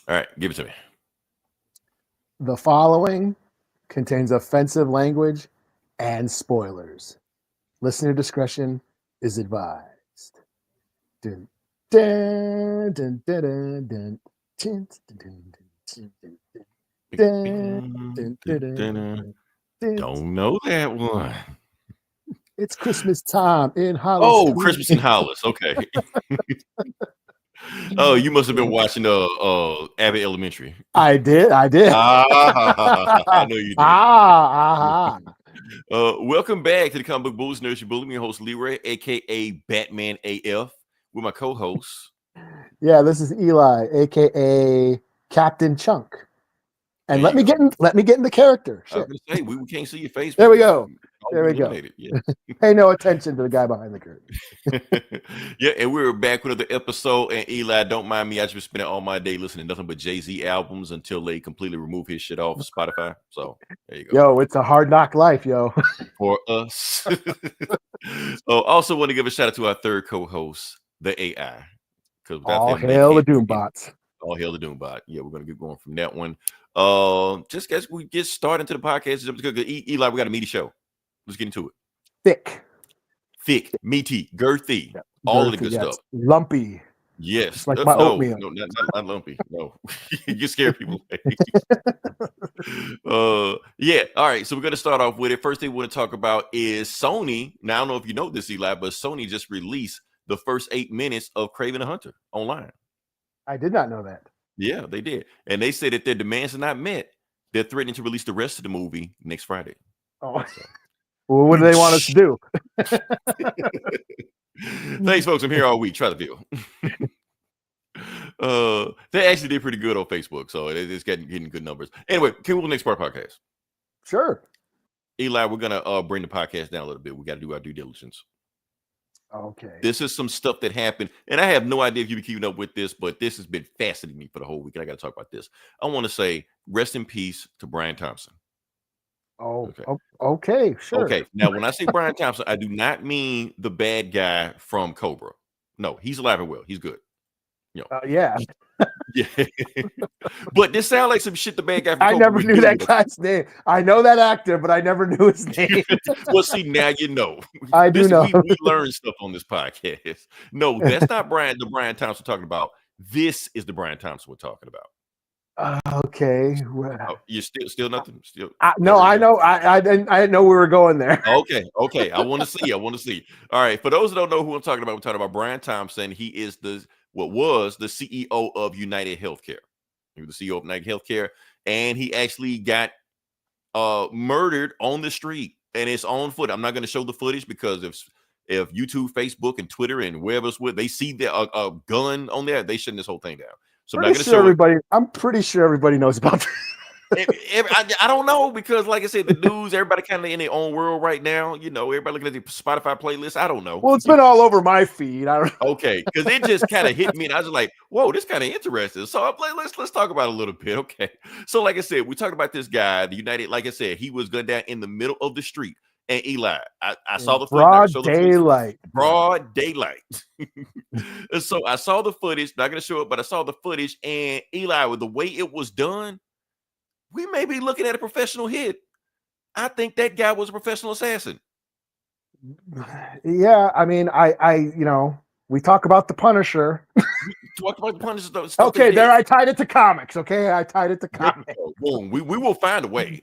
All right, give it to me. The following contains offensive language and spoilers. Listener discretion is advised. Dun, dun, dun, dun, dun, dun, dun, dun, dun, dun, dun. Don't know that one. It's Christmas time in Hollis. Oh, Christmas in Hollis. Okay. Oh, you must have been watching Abbott Elementary. I did. I know you did. Welcome back to the Comic Book Bulls Nursery Bully. Me host Leroy, aka Batman AF, with my co-host. Yeah, this is Eli, aka Captain Chunk. And let me get in the character. I was gonna say we can't see your face. There we go. Yeah. Pay no attention to the guy behind the curtain. Yeah, and we're back with another episode. And Eli, don't mind me. I just been spending all my day listening to nothing but Jay-Z albums until they completely remove his shit off Spotify. So there you go. Yo, it's a hard knock life, yo. For us. Also want to give a shout out to our third co-host, the AI. All hail the Doombots. All hail the Doombot. Yeah, we're gonna get going from that one. Just as we get started into the podcast, Eli, we got a meaty show. Let's get into it. Thick, meaty, girthy, all of the good stuff. Lumpy. Yes. Just like my oatmeal. No, not lumpy. No. You scare people. Yeah. All right. So we're gonna start off with it. First thing we want to talk about is Sony. Now I don't know if you know this, Eli, but Sony just released the first 8 minutes of Kraven the Hunter online. I did not know that. Yeah, they did. And they said that their demands are not met. They're threatening to release the rest of the movie next Friday. Oh, so. Well, what do they want us to do? Thanks, folks. I'm here all week. Try the deal. They actually did pretty good on Facebook, so it's getting good numbers. Anyway, can we go to the next part of the podcast? Sure. Eli, we're gonna bring the podcast down a little bit. We got to do our due diligence. Okay. This is some stuff that happened, and I have no idea if you've been keeping up with this, but this has been fascinating me for the whole week, and I got to talk about this. I want to say rest in peace to Brian Thompson. Oh, okay, sure. Okay, now when I say Brian Thompson, I do not mean the bad guy from Cobra. No, he's alive and well. He's good. You know. Yeah. Yeah. But this sounds like some shit the bad guy from Cobra. I never knew that guy's name. I know that actor, but I never knew his name. Well, see, now you know. I do know. We learn stuff on this podcast. No, that's not the Brian Thompson we're talking about. This is the Brian Thompson we're talking about. Okay. You still nothing? Still no, I know. I didn't know we were going there. Okay. I want to see. All right. For those who don't know who I'm talking about, we're talking about Brian Thompson. He is what was the CEO of UnitedHealthcare. He was the CEO of UnitedHealthcare, and he actually got murdered on the street and it's on foot. I'm not going to show the footage because if YouTube, Facebook, and Twitter and wherever else they see a gun on there, they shutting this whole thing down. So I'm not going to show everybody. I'm pretty sure everybody knows about that. I don't know because, like I said, the news, everybody kind of in their own world right now. You know, everybody looking at the Spotify playlist. I don't know. Well, it's been all over my feed. I don't know. Okay, because it just kind of hit me, and I was like, "Whoa, this kind of interesting." So I'm like, let's talk about it a little bit. Okay, so like I said, we talked about this guy, the United. Like I said, he was gunned down in the middle of the street. And Eli, I saw the broad daylight. Broad daylight. And so I saw the footage. Not going to show it, but I saw the footage. And Eli, with the way it was done, we may be looking at a professional hit. I think that guy was a professional assassin. Yeah, I mean, I we talk about the Punisher. Talk about the Punisher. Okay, there I tied it to comics. Okay, I tied it to comics. Boom. We will find a way.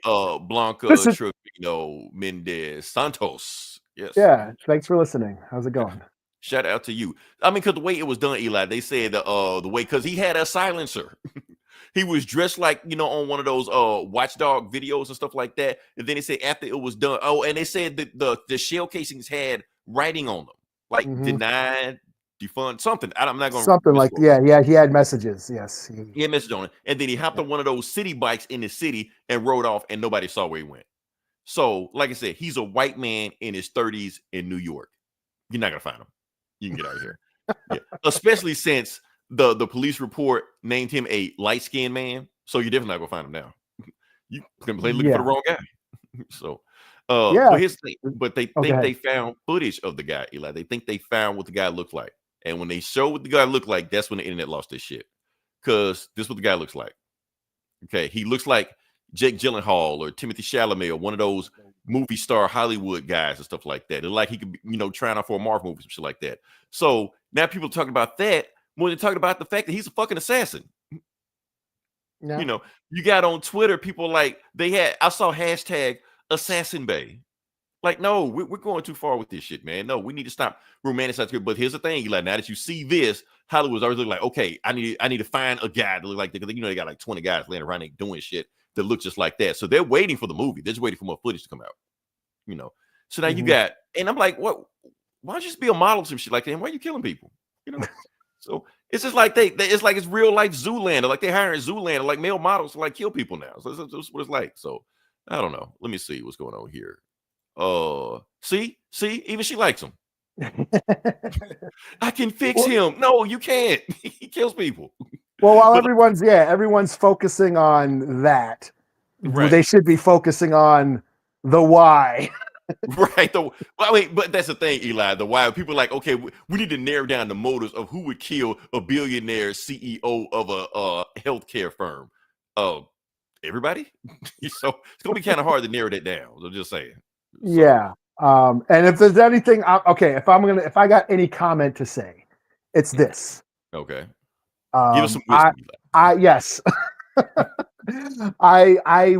Blanca Trevino Mendez Santos. Yes. Yeah. Thanks for listening. How's it going? Shout out to you. I mean, because the way it was done, Eli, they said the way because he had a silencer. He was dressed like, on one of those watchdog videos and stuff like that. And then they said after it was done, and they said that the shell casings had writing on them, like denied, defund, something. I'm not going to something like yeah. He had messages. Yes, he had messages on it, and then he hopped on one of those city bikes in the city and rode off, and nobody saw where he went. So, like I said, he's a white man in his 30s in New York. You're not gonna find him. You can get out of here, especially since the police report named him a light-skinned man. So you're definitely not gonna find him now. You can play looking for the wrong guy. So. But they think they found footage of the guy, Eli. They think they found what the guy looked like, And when they show what the guy looked like, that's when the internet lost their shit. Because this is what the guy looks like. Okay, he looks like Jake Gyllenhaal or Timothy Chalamet or one of those movie star Hollywood guys and stuff like that. They're like he could be, trying out for a Marvel movie, some shit like that. So now people are talking about that more than talking about the fact that he's a fucking assassin. Yeah. You got on Twitter people like I saw hashtag Assassin Bay. Like, no, we're going too far with this shit, man. No, we need to stop romanticizing it. But here's the thing, Eli. Now that you see this, Hollywood's always looking like, okay, I need to find a guy to look like that. They got like 20 guys laying around and doing shit that look just like that. So they're waiting for the movie. They're just waiting for more footage to come out. So now you got, and I'm like, what? Why don't you just be a model or some shit like that? And why are you killing people? So it's just like it's like it's real life Zoolander. Like they're hiring Zoolander, like male models to like kill people now. So that's what it's like. So I don't know. Let me see what's going on here. See, even she likes him. I can fix him. No, you can't. He kills people. Well, while everyone's focusing on that, right. They should be focusing on the why. Right. But that's the thing, Eli. The why people are like, okay, we need to narrow down the motives of who would kill a billionaire CEO of a healthcare firm. Everybody. So it's gonna be kind of hard to narrow that down. I'm just saying. So. Yeah. And if there's anything, if I got any comment to say, it's this. Okay. Give us some wisdom. Yes. I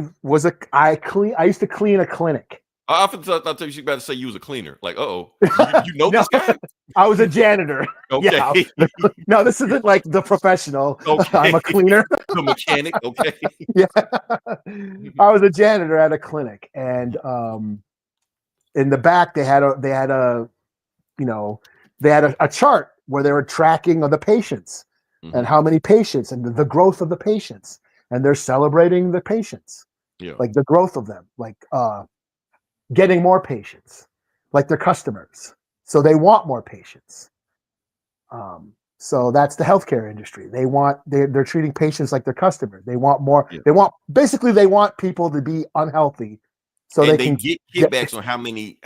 used to clean a clinic. I often thought you were about to say you was a cleaner. Like, you know this guy? I was a janitor. Okay. Yeah. No, this isn't like the professional. Okay. I'm a cleaner. The mechanic. Okay. Yeah. I was a janitor at a clinic, and in the back they had a chart where they were tracking of the patients and how many patients and the growth of the patients, and they're celebrating the patients, like the growth of them, like getting more patients, like their customers. So they want more patients. So that's the healthcare industry. They're treating patients like their customers. They want more. Yeah. They want people to be unhealthy, so they can get kickbacks on how many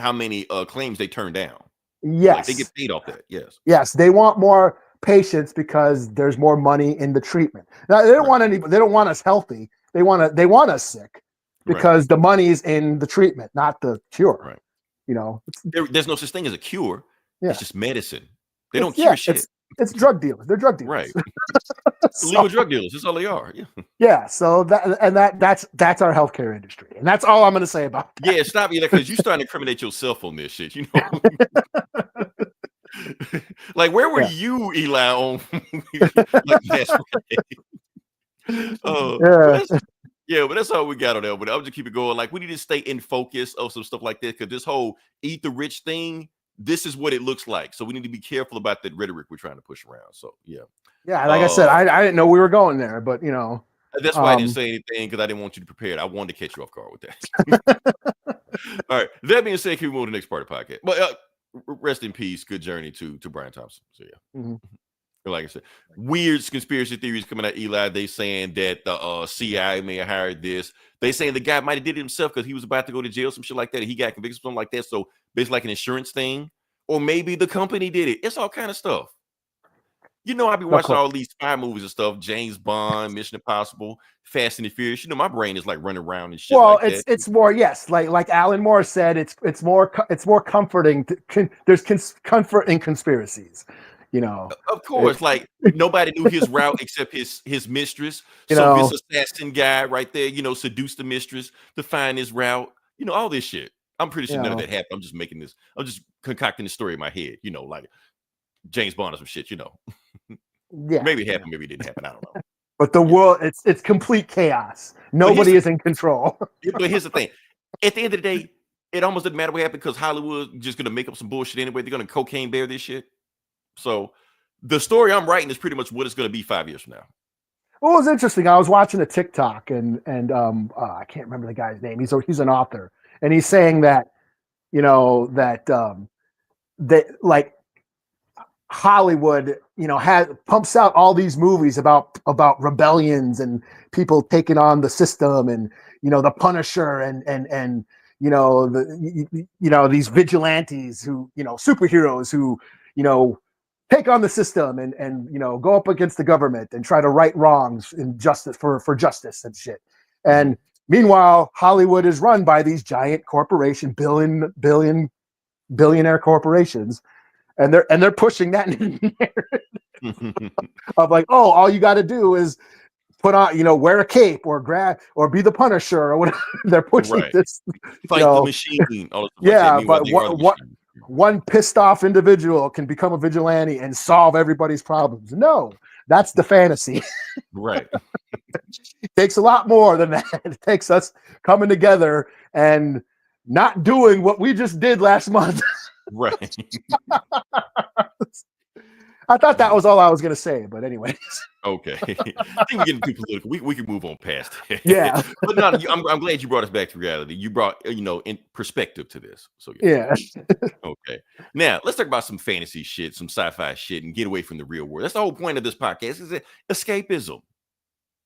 claims they turn down. Yes, like they get paid off that. Yes, they want more patients because there's more money in the treatment. Now they don't want anybody. They don't want us healthy. They want us sick because the money's in the treatment, not the cure. Right. There's no such thing as a cure. Yeah. It's just medicine. They don't cure shit. It's drug dealers. They're drug dealers. Right. Legal drug dealers. That's all they are. Yeah. Yeah. So that's our healthcare industry. And that's all I'm going to say about that. Yeah. Stop you because you're starting to incriminate yourself on this shit. Like, where were you, Eli, on like last Friday? But that's all we got on there. But I'll just keep it going. Like, we need to stay in focus of some stuff like this because this whole eat the rich thing, this is what it looks like. So we need to be careful about that rhetoric we're trying to push around. So yeah. Like I said, I didn't know we were going there, but that's why I didn't say anything because I didn't want you to prepare it. I wanted to catch you off guard with that. All right. That being said, can we move to the next part of the podcast? But rest in peace. Good journey to Brian Thompson. So yeah. Mm-hmm. Like I said, weird conspiracy theories coming out. Eli, they saying that the CIA may have hired this. They saying the guy might have did it himself because he was about to go to jail, some shit like that. And he got convicted, something like that. So basically, like an insurance thing, or maybe the company did it. It's all kind of stuff. I be watching all these spy movies and stuff. James Bond, Mission Impossible, Fast and the Furious. My brain is like running around and shit. Well, like that. It's more like Alan Moore said. It's more comforting. There's comfort in conspiracies. Of course, like nobody knew his route except his mistress. So this assassin guy right there, seduced the mistress to find his route. All this shit. I'm pretty sure none of that happened. I'm just making this. I'm just concocting the story in my head. Like James Bond or some shit. Yeah. Maybe it happened. Maybe it didn't happen. I don't know. But the world, it's complete chaos. Nobody is in control. But here's the thing. At the end of the day, it almost doesn't matter what happened because Hollywood just gonna make up some bullshit anyway. They're gonna cocaine bear this shit. So the story I'm writing is pretty much what it's going to be 5 years from now. Well, it was interesting. I was watching a TikTok and I can't remember the guy's name. He's an author, and he's saying that that like Hollywood pumps out all these movies about rebellions and people taking on the system and the Punisher and these vigilantes who superheroes who take on the system and go up against the government and try to right wrongs in justice for justice and shit. And meanwhile, Hollywood is run by these giant corporation, billionaire corporations, and they're pushing that narrative of like, oh, all you got to do is put on, wear a cape or be the Punisher or whatever. They're pushing this. Fight the machine. But one pissed off individual can become a vigilante and solve everybody's problems. No, that's the fantasy. Right. It takes a lot more than that. It takes us coming together and not doing what we just did last month. Right. I thought that was all I was going to say, but anyways. Okay. I think we're getting too political. We can move on past it. Yeah. But no, I'm glad you brought us back to reality. You brought, in perspective to this. So yeah. Okay. Now, let's talk about some fantasy shit, some sci-fi shit, and get away from the real world. That's the whole point of this podcast, is escapism.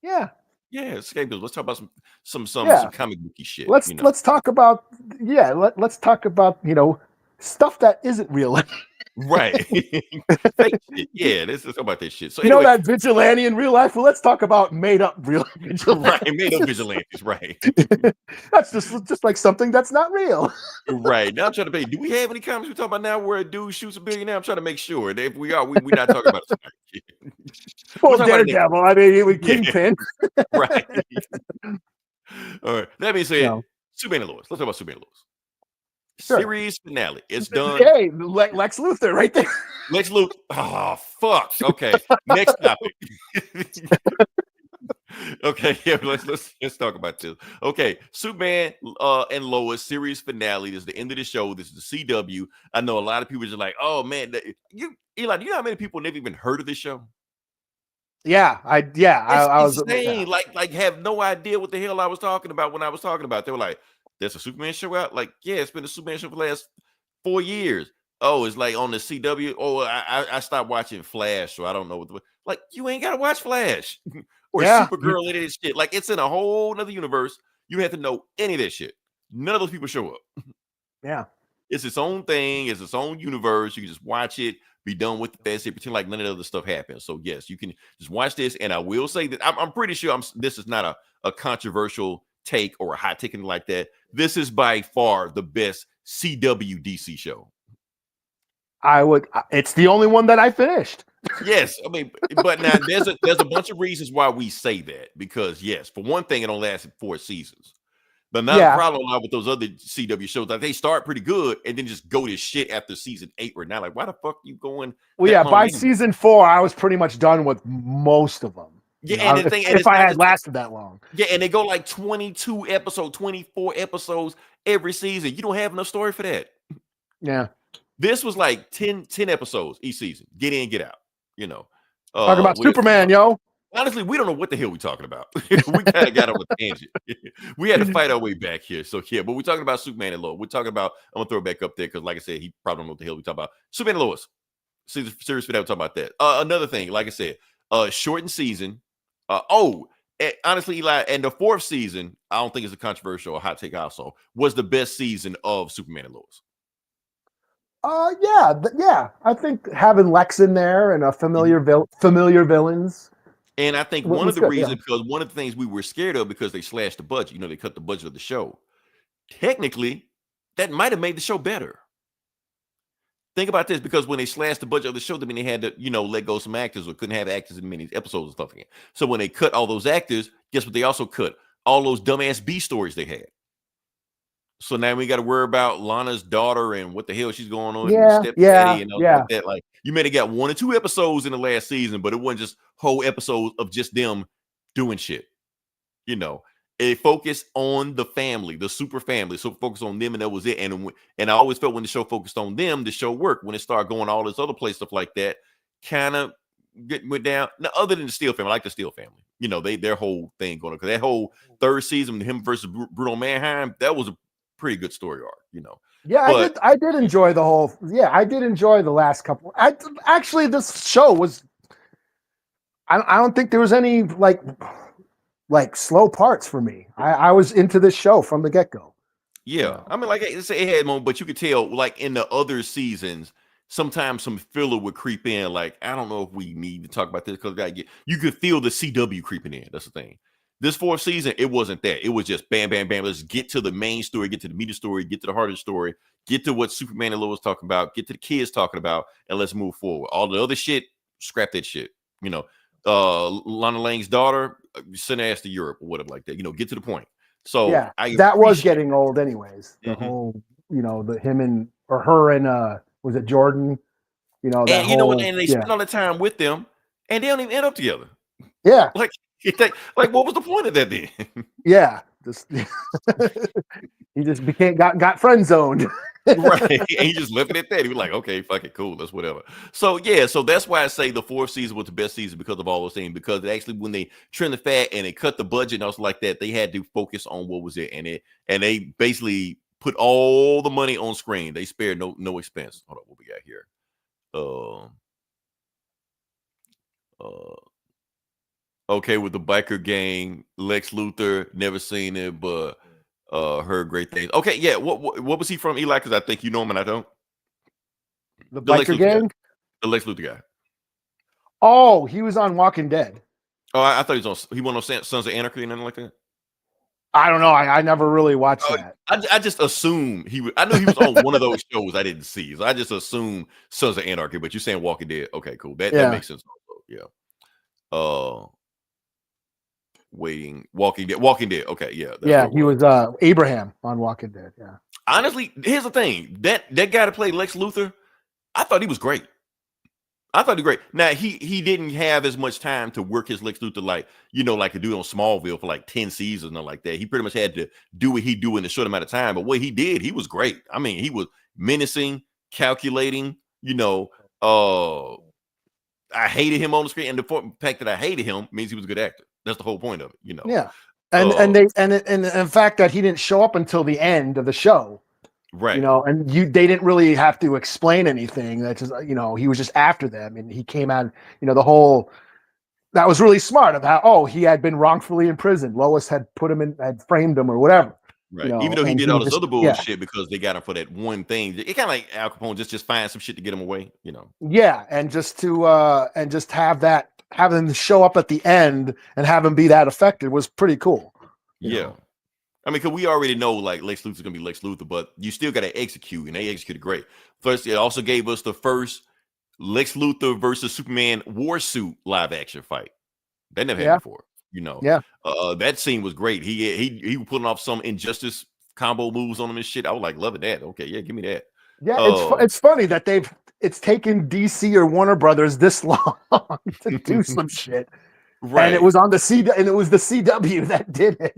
Yeah. Yeah, escapism. Let's talk about some comic booky shit. Let's talk about let's talk about, stuff that isn't real. Right. Fake shit. Yeah, let's talk about this shit. So anyway, that vigilante in real life? Well, let's talk about made up real vigilantes. Right, made up vigilantes, right. That's just like something that's not real. Right. Now I'm trying to think, do we have any comics we talk about now where a dude shoots a billionaire? I'm trying to make sure that if we are, we're not talking about something. Well, Daredevil, I mean, with Kingpin. Right. All right. That being said, Superman and Lois. Let's talk about Superman and Lois. Sure. Series finale. It's done. Hey, Lex Luthor right there. Lex Luthor. Oh, fuck. Okay. Next topic. Okay. Yeah, let's talk about this. Okay. Superman and Lois series finale. This is the end of the show. This is the CW. I know a lot of people are just like, oh man, Eli, do you know how many people never even heard of this show? Yeah, I was insane. Like have no idea what the hell I was talking about when I was talking about it. They were like, there's a Superman show out? Like, yeah, it's been a Superman show for the last 4 years. Oh, it's like on the CW. Oh, I stopped watching Flash, so I don't know like, you ain't gotta watch Flash or Supergirl, any of this shit. Like, it's in a whole nother universe. You have to know any of that shit. None of those people show up. Yeah. It's its own thing, it's its own universe. You can just watch it, be done with the fantasy, pretend like none of the other stuff happens. So yes, you can just watch this. And I will say that I'm pretty sure this is not a controversial take or a hot take like that. This is by far the best CW DC show. It's the only one that I finished. Yes, I mean, but now there's a bunch of reasons why we say that, because yes, for one thing, it only lasted 4 seasons. But now the problem with those other CW shows, like, they start pretty good and then just go to shit after season 8 or 9. Like, why the fuck you going? Well, yeah, by season 4, I was pretty much done with most of them. Yeah, and the thing, if I had lasted that long. Yeah, and they go like 22 episodes, 24 episodes every season. You don't have enough story for that. Yeah. This was like 10 episodes each season. Get in, get out. Talk about Superman, yo. Honestly, we don't know what the hell we're talking about. We kind of got on a tangent. We had to fight our way back here. So yeah, but we're talking about Superman and Lois. We're talking about, I'm gonna throw it back up there because, like I said, he probably don't know what the hell we talking about. Superman and Lois. Series finale, we're talking about that. Another thing, like I said, shortened season. Honestly, Eli, and the 4th season, I don't think it's a controversial or hot take also, was the best season of Superman and Lois. Yeah. I think having Lex in there and a familiar villains. And I think one of the reasons, because one of the things we were scared of, because they slashed the budget, they cut the budget of the show. Technically, that might have made the show better. Think about this, because when they slashed the budget of the show, I mean, they had to, let go some actors or couldn't have actors in many episodes and stuff again. So when they cut all those actors, guess what they also cut? All those dumbass B stories they had. So now we got to worry about Lana's daughter and what the hell she's going on. And all like that. Like, you may have got 1 or 2 episodes in the last season, but it wasn't just whole episodes of just them doing shit. It focused on the family, the super family. So focus on them, and that was it. And I always felt when the show focused on them, the show worked. When it started going all this other place, stuff like that, kind of went down. Now, other than the Steel family, I like the Steel family. Their whole thing going on, because that whole 3rd season, him versus Bruno Mannheim, that was a pretty good story arc. Yeah, I did enjoy the whole. Yeah, I did enjoy the last couple. Actually, this show was. I don't think there was any like slow parts for me. I was into this show from the get-go. Yeah. I mean, like I say, it had moments, but you could tell, like, in the other seasons, sometimes some filler would creep in. Like, I don't know if we need to talk about this because you could feel the CW creeping in. That's the thing. This 4th season, it wasn't that. It was just bam, bam, bam. Let's get to the main story, get to the media story, get to the heart of the story, get to what Superman and Lois talking about, get to the kids talking about, and let's move forward. All the other shit, scrap that shit. You know, Lana Lang's daughter, send her ass to Europe or whatever like that. You know, get to the point. So yeah, that was getting old anyways. The whole, you know, the him and or her and was it Jordan? You know, that and you know what? And they spend all the time with them, and they don't even end up together. Yeah, like what was the point of that then? Yeah, just he just got friend zoned. Right, and he just left it at that. He was like, okay, fuck it, cool, that's whatever. So yeah, so that's why I say the 4th season was the best season because of all those things. Because actually, when they trimmed the fat and they cut the budget and also like that, they had to focus on what was it, and they basically put all the money on screen. They spared no expense. Hold on, what we got here? Okay, with the biker gang, Lex Luthor, never seen it, but heard great things. Okay, yeah. What was he from, Eli? Because I think you know him and I don't. The biker gang? The Lex Luthor guy. Oh, he was on Walking Dead. Oh, I thought he went on Sons of Anarchy and nothing like that. I don't know. I never really watched that. I just assumed he was. I knew he was on one of those shows I didn't see. So I just assumed Sons of Anarchy. But you're saying Walking Dead. Okay, cool. That makes sense. Yeah. Walking Dead. Okay, yeah. He was Abraham on Walking Dead. Yeah. Honestly, here's the thing. That guy to play Lex Luthor, I thought he was great. Now he didn't have as much time to work his Lex Luthor like to do on Smallville for like 10 seasons or like that. He pretty much had to do what he do in a short amount of time. But what he did, he was great. I mean, he was menacing, calculating. I hated him on the screen, and the fact that I hated him means he was a good actor. That's the whole point of it, Yeah, and the fact that he didn't show up until the end of the show, right? And they didn't really have to explain anything. That's just he was just after them, and he came out. The whole that was really smart of how he had been wrongfully imprisoned. Lois had framed him or whatever. Right. Even though he did all this other bullshit because they got him for that one thing. It kind of like Al Capone just find some shit to get him away. Yeah, and just have them show up at the end and have him be that affected was pretty cool. Yeah. I mean, because we already know like Lex Luthor's gonna be Lex Luthor, but you still got to execute, and they executed great. First, it also gave us the first Lex Luthor versus Superman war suit live action fight. That never happened before. That scene was great. He was putting off some Injustice combo moves on him and shit. I was like loving that. Okay, yeah, give me that. Yeah, it's funny that it's taken DC or Warner Brothers this long to do some shit. Right. And it was on the CW that did it.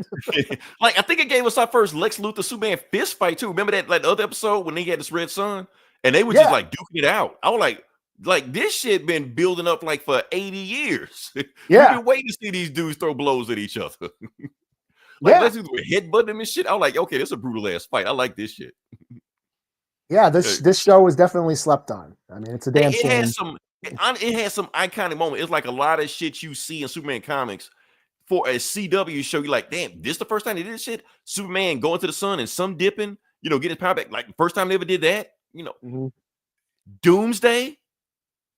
Like I think it gave us our first Lex Luthor Superman fist fight too. Remember that other episode when they had this red sun and they were just like duking it out. I was like this shit been building up like for 80 years. Yeah. We've been waiting to see these dudes throw blows at each other. Let's do headbutting them and shit. I was like, okay, this is a brutal ass fight. I like this shit. Yeah, this show was definitely slept on. I mean, it's a damn shame. It has some iconic moments. It's like a lot of shit you see in Superman comics for a CW show. You're like, damn, this is the first time they did this shit. Superman going to the sun and sun dipping, get his power back. Like the first time they ever did that, Doomsday.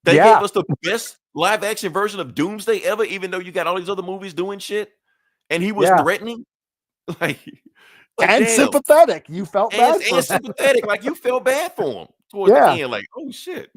They gave us the best live action version of Doomsday ever, even though you got all these other movies doing shit. And he was threatening. Like and damn. Sympathetic. You felt bad for him. Sympathetic. Like you felt bad for him towards the end. Like, oh shit.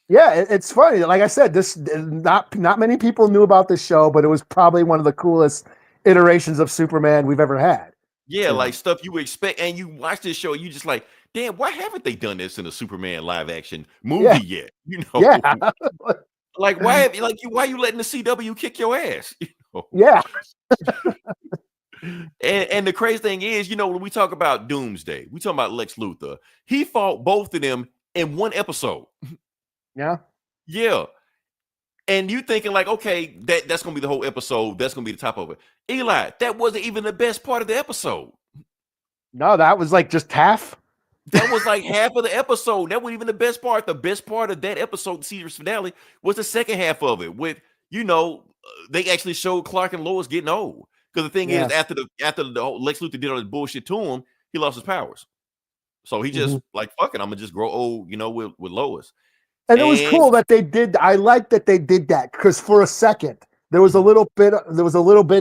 Yeah, it's funny. Like I said, this not many people knew about this show, but it was probably one of the coolest iterations of Superman we've ever had. Yeah, like stuff you would expect, and you watch this show, you just like, damn, why haven't they done this in a Superman live action movie yet? Yeah. Like why you letting the CW kick your ass? Yeah. And the crazy thing is, when we talk about Doomsday, we talk about Lex Luthor. He fought both of them in one episode. Yeah. And you thinking like, okay, that's gonna be the whole episode. That's gonna be the top of it. Eli, that wasn't even the best part of the episode. No, that was like just half. That was like half of the episode. That wasn't even the best part. The best part of that episode, the series finale, was the second half of it. With they actually showed Clark and Lois getting old. Because the thing is, after the whole Lex Luthor did all this bullshit to him, he lost his powers. So he just like, fuck it, I'm gonna just grow old, with Lois. And it was cool that they did. I like that they did that because for a second there was a little bit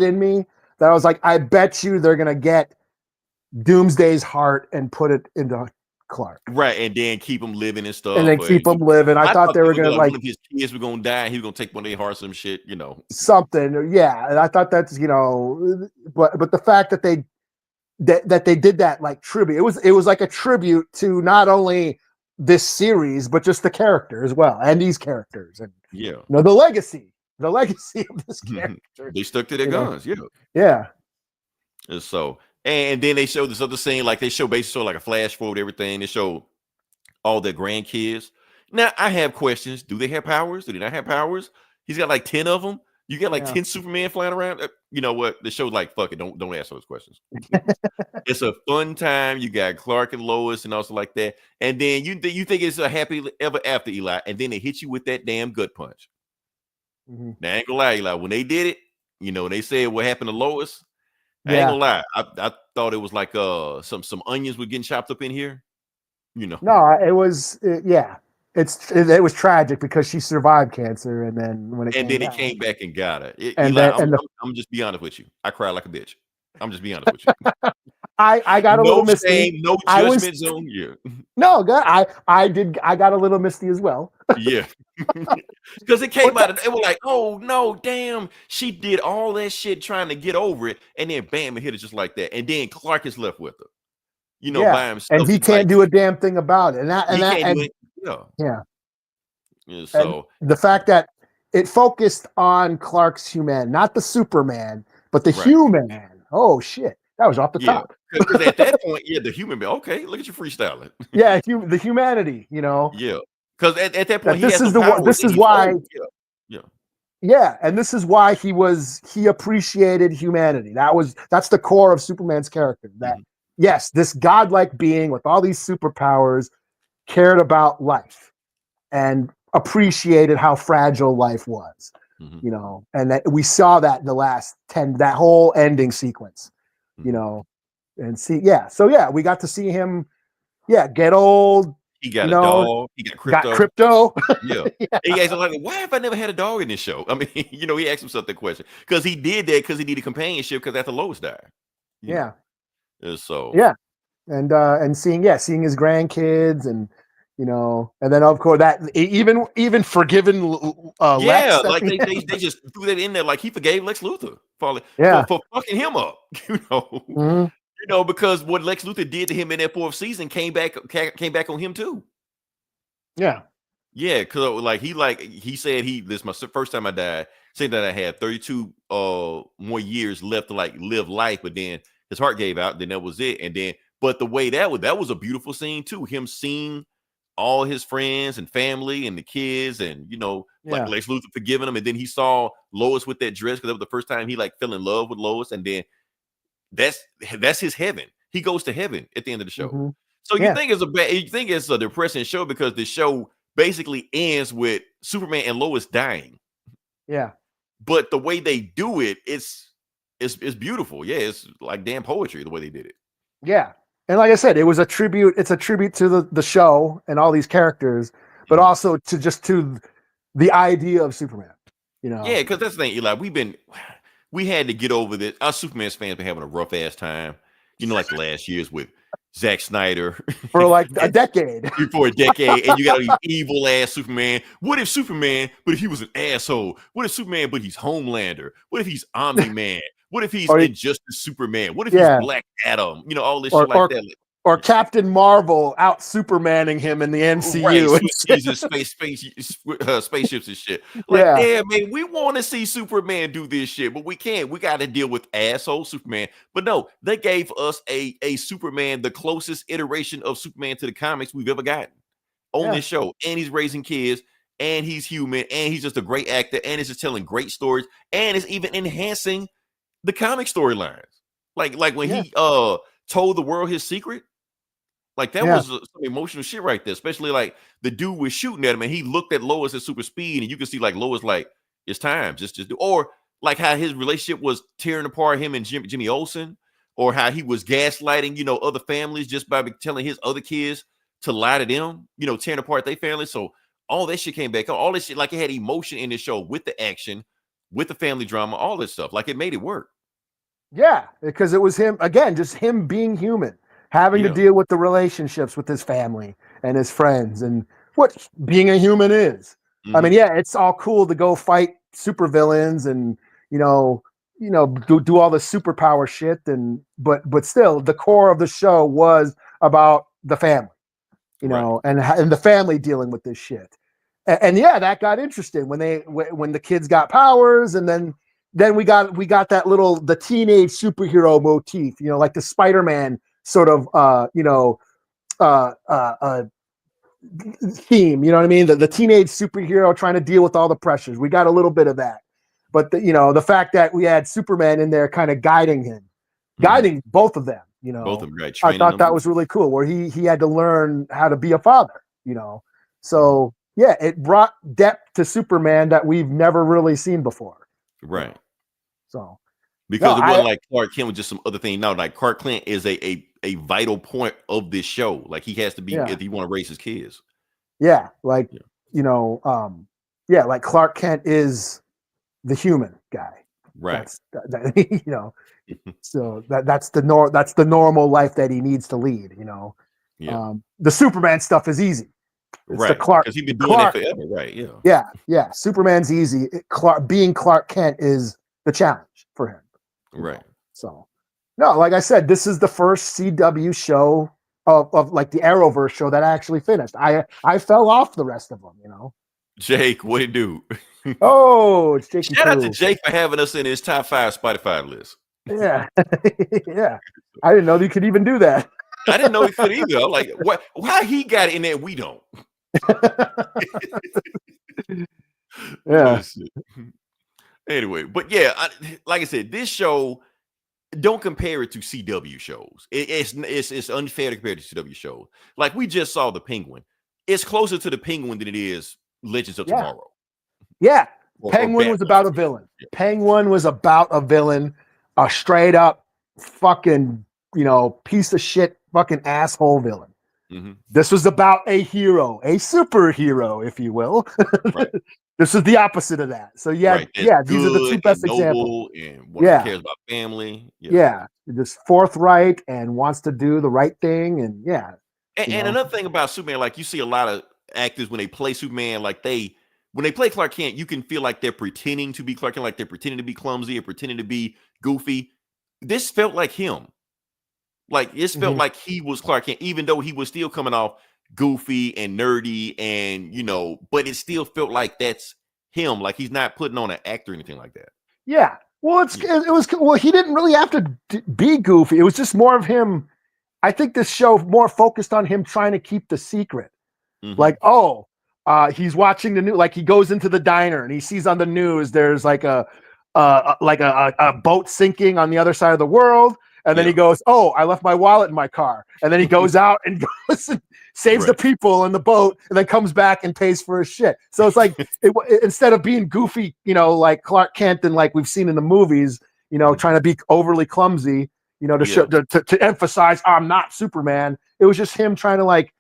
in me that I was like, I bet you they're gonna get Doomsday's heart and put it into Clark, right? And then keep him living and stuff, and then keep him living. I thought they were gonna like one of his kids were gonna die. He was gonna take one of their hearts, some shit, something. Yeah, and I thought that's but the fact that they did that like tribute, it was like a tribute to not only this series but just the character as well, and these characters, and the legacy of this character. They stuck to their guns. Yeah. And so, and then they showed this other scene, like they show basically like a flash forward, everything. They show all their grandkids. Now I have questions. Do they have powers? Do they not have powers? He's got like 10 of them. You got like 10 Superman flying around. You know what? The show's like, fuck it. Don't ask those questions. It's a fun time. You got Clark and Lois and also like that. And then you think it's a happy ever after, Eli. And then they hit you with that damn gut punch. Now, I ain't gonna lie, Eli. When they did it, they said what happened to Lois. I ain't gonna lie. I thought it was like some onions were getting chopped up in here. No, it was it was tragic because she survived cancer, and then when it came back and got her. I'm just be honest with you. I cried like a bitch. I'm just being honest with you. I got a little misty. No judgment zone. Yeah. No, good. I got a little misty as well. Yeah. Because it came out, it was like, oh no, damn, she did all that shit trying to get over it, and then bam, it hit it just like that. And then Clark is left with her. By himself. And he can't do a damn thing about it. So the fact that it focused on Clark's human, not the Superman, but the human. Oh shit. That was off the top. Because at that point, the human, okay, look at your freestyling. The humanity, Yeah. Because at that point, this is why. And this is why he appreciated humanity. That's the core of Superman's character. That yes, this godlike being with all these superpowers cared about life and appreciated how fragile life was. And that we saw that in the last 10, that whole ending sequence. And see, so we got to see him, get old. He got a dog. He got crypto. Yeah. He asked him like, why have I never had a dog in this show? I mean, he asked himself that question because he did that because he needed companionship because after Lois died. And so and seeing his grandkids and and then of course that even forgiven Lex, like they just threw that in there, like he forgave Lex Luthor for fucking him up, because what Lex Luthor did to him in that 4th season came back on him too. Because he said this is my first time I died, saying that I had 32 more years left to like live life, but then his heart gave out, then that was it. And then but the way that was a beautiful scene too, him seeing all his friends and family and the kids and like Lex Luthor forgiving him, and then he saw Lois with that dress because that was the first time he like fell in love with Lois, and then that's his heaven. He goes to heaven at the end of the show. So you think it's a depressing show because the show basically ends with Superman and Lois dying. But the way they do it, it's beautiful. It's like damn poetry the way they did it. And like I said, it was a tribute. It's a tribute to the show and all these characters, but also to the idea of Superman. Because that's the thing, Eli. We had to get over this. Our Superman fans been having a rough ass time. Like the last years with Zack Snyder for like a decade. For a decade, and you got an evil ass Superman. What if Superman, but if he was an asshole? What if Superman, but he's Homelander? What if he's Omni-Man? What if he's Injustice Superman? What if he's Black Adam? All this shit like that. Or Captain Marvel out Supermaning him in the MCU. Spaceships and shit. Damn, man, we want to see Superman do this shit, but we can't. We got to deal with asshole Superman. But no, they gave us a Superman, the closest iteration of Superman to the comics we've ever gotten on this show. And he's raising kids, and he's human, and he's just a great actor, and it's just telling great stories, and it's even enhancing the comic storylines. Like when he told the world his secret. Like that was some emotional shit right there, especially like the dude was shooting at him and he looked at Lois at super speed and you can see like Lois like it's time just do, or like how his relationship was tearing apart him and Jimmy Olsen, or how he was gaslighting, other families just by telling his other kids to lie to them, tearing apart their family. So all that shit came back. All this shit, like it had emotion in the show with the action, with the family drama, all this stuff. Like it made it work. Yeah, because it was him, again, just him being human, having to deal with the relationships with his family and his friends and what being a human is. I mean, yeah, it's all cool to go fight supervillains and, do all the superpower shit. But still, the core of the show was about the family, and the family dealing with this shit. And yeah, that got interesting when the kids got powers, and then we got that the teenage superhero motif, like the Spider-Man sort of theme, you know what I mean? The teenage superhero trying to deal with all the pressures. We got a little bit of that. But the fact that we had Superman in there kind of guiding both of them, both of them, right? I thought that was really cool, where he had to learn how to be a father, So yeah, it brought depth to Superman that we've never really seen before. Right. So because it wasn't like Clark Kent was just some other thing. No, like Clark Kent is a vital point of this show. Like he has to be if you want to raise his kids. Yeah, like like Clark Kent is the human guy. Right. So that's the normal life that he needs to lead, Yeah. The Superman stuff is easy. It's right. Because he's been doing it forever. Right. Yeah. Yeah. Superman's easy. Being Clark Kent is the challenge for him. Right. So, no, like I said, this is the first CW show of like the Arrowverse show that I actually finished. I fell off the rest of them, Jake, what it do? Oh, it's Jake. Shout out to Jake for having us in his top 5 Spotify list. Yeah. Yeah. I didn't know you could even do that. I didn't know he could either. I'm like, what? Why he got it in there? We don't. Yeah. Anyway, but yeah, like I said, this show, don't compare it to CW shows. It's unfair to compare it to CW shows. Like we just saw the Penguin. It's closer to the Penguin than it is Legends of Tomorrow. Yeah. Penguin was about a villain. Yeah. Penguin was about a villain, a straight up fucking, piece of shit, fucking asshole villain. Mm-hmm. This was about a hero, a superhero, if you will. Right. This is the opposite of that. So these are the two best examples. And cares about family. Yeah, just forthright and wants to do the right thing. And and another thing about Superman, like you see a lot of actors when they play Superman, like when they play Clark Kent, you can feel like they're pretending to be Clark Kent, like they're pretending to be clumsy or pretending to be goofy. This felt like him. Like it felt like he was Clark Kent, even though he was still coming off goofy and nerdy and but it still felt like that's him. Like he's not putting on an act or anything like that. Yeah. Well, he didn't really have to be goofy. It was just more of him. I think this show more focused on him trying to keep the secret. Mm-hmm. Like, he's watching the news. Like he goes into the diner and he sees on the news there's like a boat sinking on the other side of the world. And then he goes, I left my wallet in my car. And then he goes out and goes and saves the people in the boat and then comes back and pays for his shit. So it's like, instead of being goofy, like Clark Kent and like we've seen in the movies, trying to be overly clumsy, to emphasize I'm not Superman. It was just him trying to like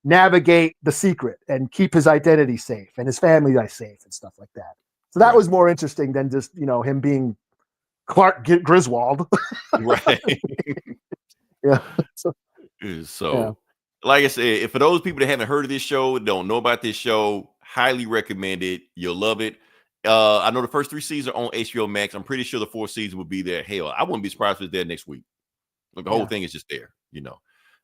navigate the secret and keep his identity safe and his family life safe and stuff like that. So that was more interesting than just, him being Clark Griswold. Right. Yeah. So like I said, for those people that haven't heard of this show, don't know about this show, highly recommend it. You'll love it. I know the first 3 seasons are on HBO Max. I'm pretty sure the 4th season will be there. Hell, I wouldn't be surprised if it's there next week. Like the whole thing is just there,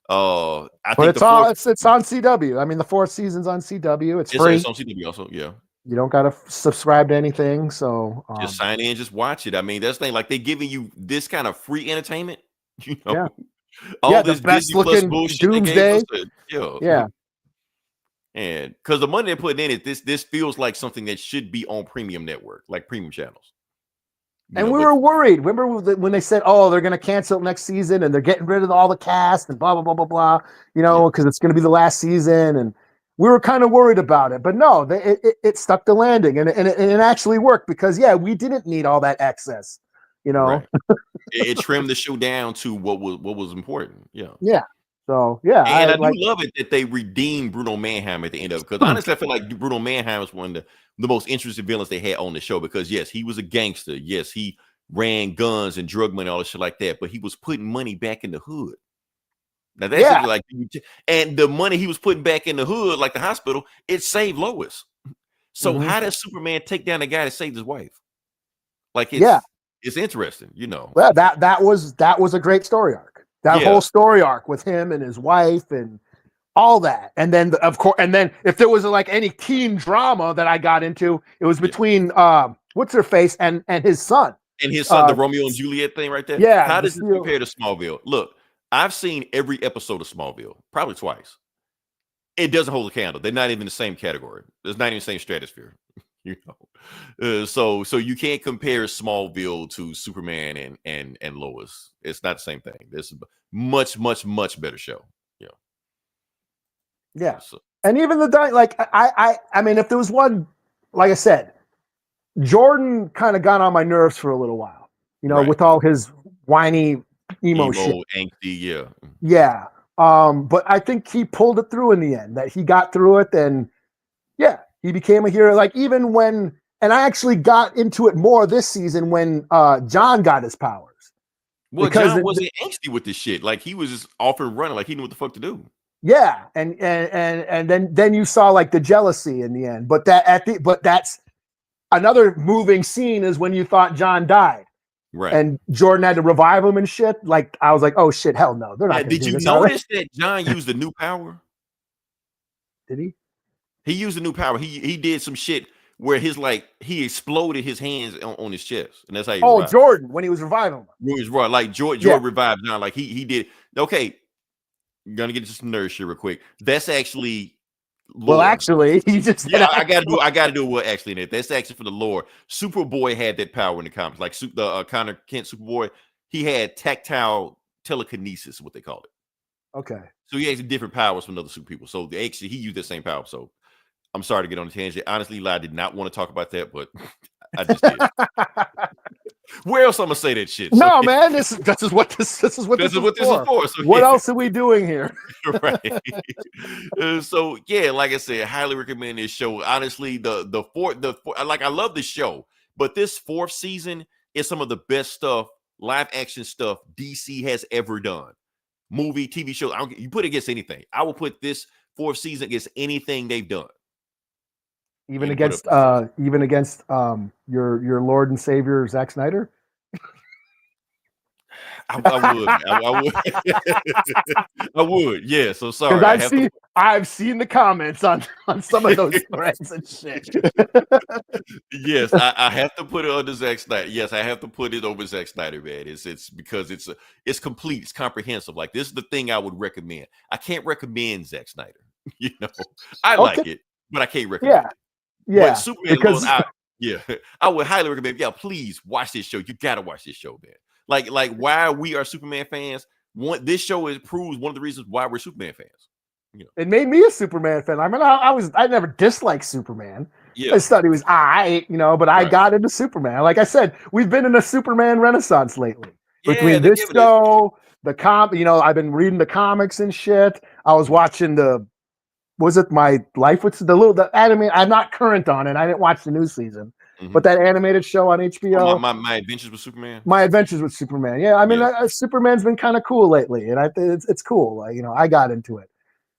I think it's on CW. I mean, the 4th season's on CW. It's free. It's on CW also, yeah. You don't gotta subscribe to anything, so just sign in, just watch it. I mean, that's the thing. Like they're giving you this kind of free entertainment. All this the best Disney Plus looking bullshit Doomsday. Yeah. And because the money they're putting in it, this feels like something that should be on premium network, like premium channels. And we were worried. Remember when they said, they're going to cancel next season and they're getting rid of all the cast and blah, blah, blah, blah, blah, because it's going to be the last season. And we were kind of worried about it. But no, it stuck the landing and it actually worked because, we didn't need all that excess. you know. Right. It trimmed the show down to what was important. Yeah. Yeah. So yeah, And I do love it that they redeemed Bruno Mannheim at the end of it, because honestly, I feel like Bruno Mannheim is one of the most interesting villains they had on the show, because yes, he was a gangster. Yes, he ran guns and drug money, all this shit like that, but he was putting money back in the hood. Now that's like, and the money he was putting back in the hood, like the hospital, it saved Lois. So how does Superman take down the guy that saved his wife? Like, it's interesting, you know. Well, that was a great story arc. That whole story arc with him and his wife and all that. And then of course, and then if there was like any teen drama that I got into, it was between what's her face and his son. And his son, the Romeo and Juliet thing right there. Yeah. How does this compare to Smallville? Look, I've seen every episode of Smallville, probably twice. It doesn't hold a candle. They're not even the same category. There's not even the same stratosphere. You know, so you can't compare Smallville to Superman and Lois. It's not the same thing. This is a much better show. Yeah. So. And even like I mean, if there was one, like I said, Jordan kind of got on my nerves for a little while, you know, with all his whiny emo shit. Angsty, yeah. But I think he pulled it through in the end. That he got through it, and he became a hero. Like, even when, and I actually got into it more this season when John got his powers. Well, John wasn't angsty with this shit. Like, he was just off and running. Like, he knew what the fuck to do. Yeah, and then you saw like the jealousy in the end. But that's another moving scene is when you thought John died. Right. And Jordan had to revive him and shit. Like, I was like, oh shit, hell no. They're not. Did you notice that John used the new power? Did he? He used a new power. He did some shit where he exploded his hands on his chest, and that's how he. Oh, revived. Jordan, when he was reviving him. He was right, like Jordan revived John, like he did. Okay, I'm gonna get into some nerd shit real quick. That's actually lore. Well, actually, he just I gotta do what actually in it. That's actually for the lore. Superboy had that power in the comics, like the Connor Kent Superboy. He had tactile telekinesis, what they call it. Okay. So he has different powers from other super people. So actually, he used the same power. So. I'm sorry to get on a tangent. Honestly, Eli, I did not want to talk about that, but I just did. Where else I'm gonna say that shit? No, man, this is what this is for. So, what else are we doing here? Right. So yeah, like I said, highly recommend this show. Honestly, the fourth, like, I love this show, but this fourth season is some of the best stuff, live action stuff DC has ever done. Movie, TV show. You put it against anything. I will put this fourth season against anything they've done. Even against your Lord and Savior Zack Snyder. I would. I would. Yeah. So sorry. I've seen the comments on some of those threads and shit. Yes, I have to put it under Zack Snyder. Yes, I have to put it over Zack Snyder, man. It's because it's complete. It's comprehensive. Like, this is the thing I would recommend. I can't recommend Zack Snyder. You know, I like it, but I can't recommend it. Yeah, but Superman because I would highly recommend. Yeah, please watch this show. You gotta watch this show, man. Like why we are Superman fans. This show proves one of the reasons why we're Superman fans. You know, it made me a Superman fan. I mean, I never disliked Superman. Yeah, I thought he was but I got into Superman. Like I said, we've been in a Superman renaissance lately. Between this show, I've been reading the comics and shit. I was watching My Life with the anime. I'm not current on it. I didn't watch the new season, but that animated show on HBO. My Adventures with Superman. My Adventures with Superman. Yeah, I mean, Superman's been kind of cool lately, and I think it's cool. Like, I got into it.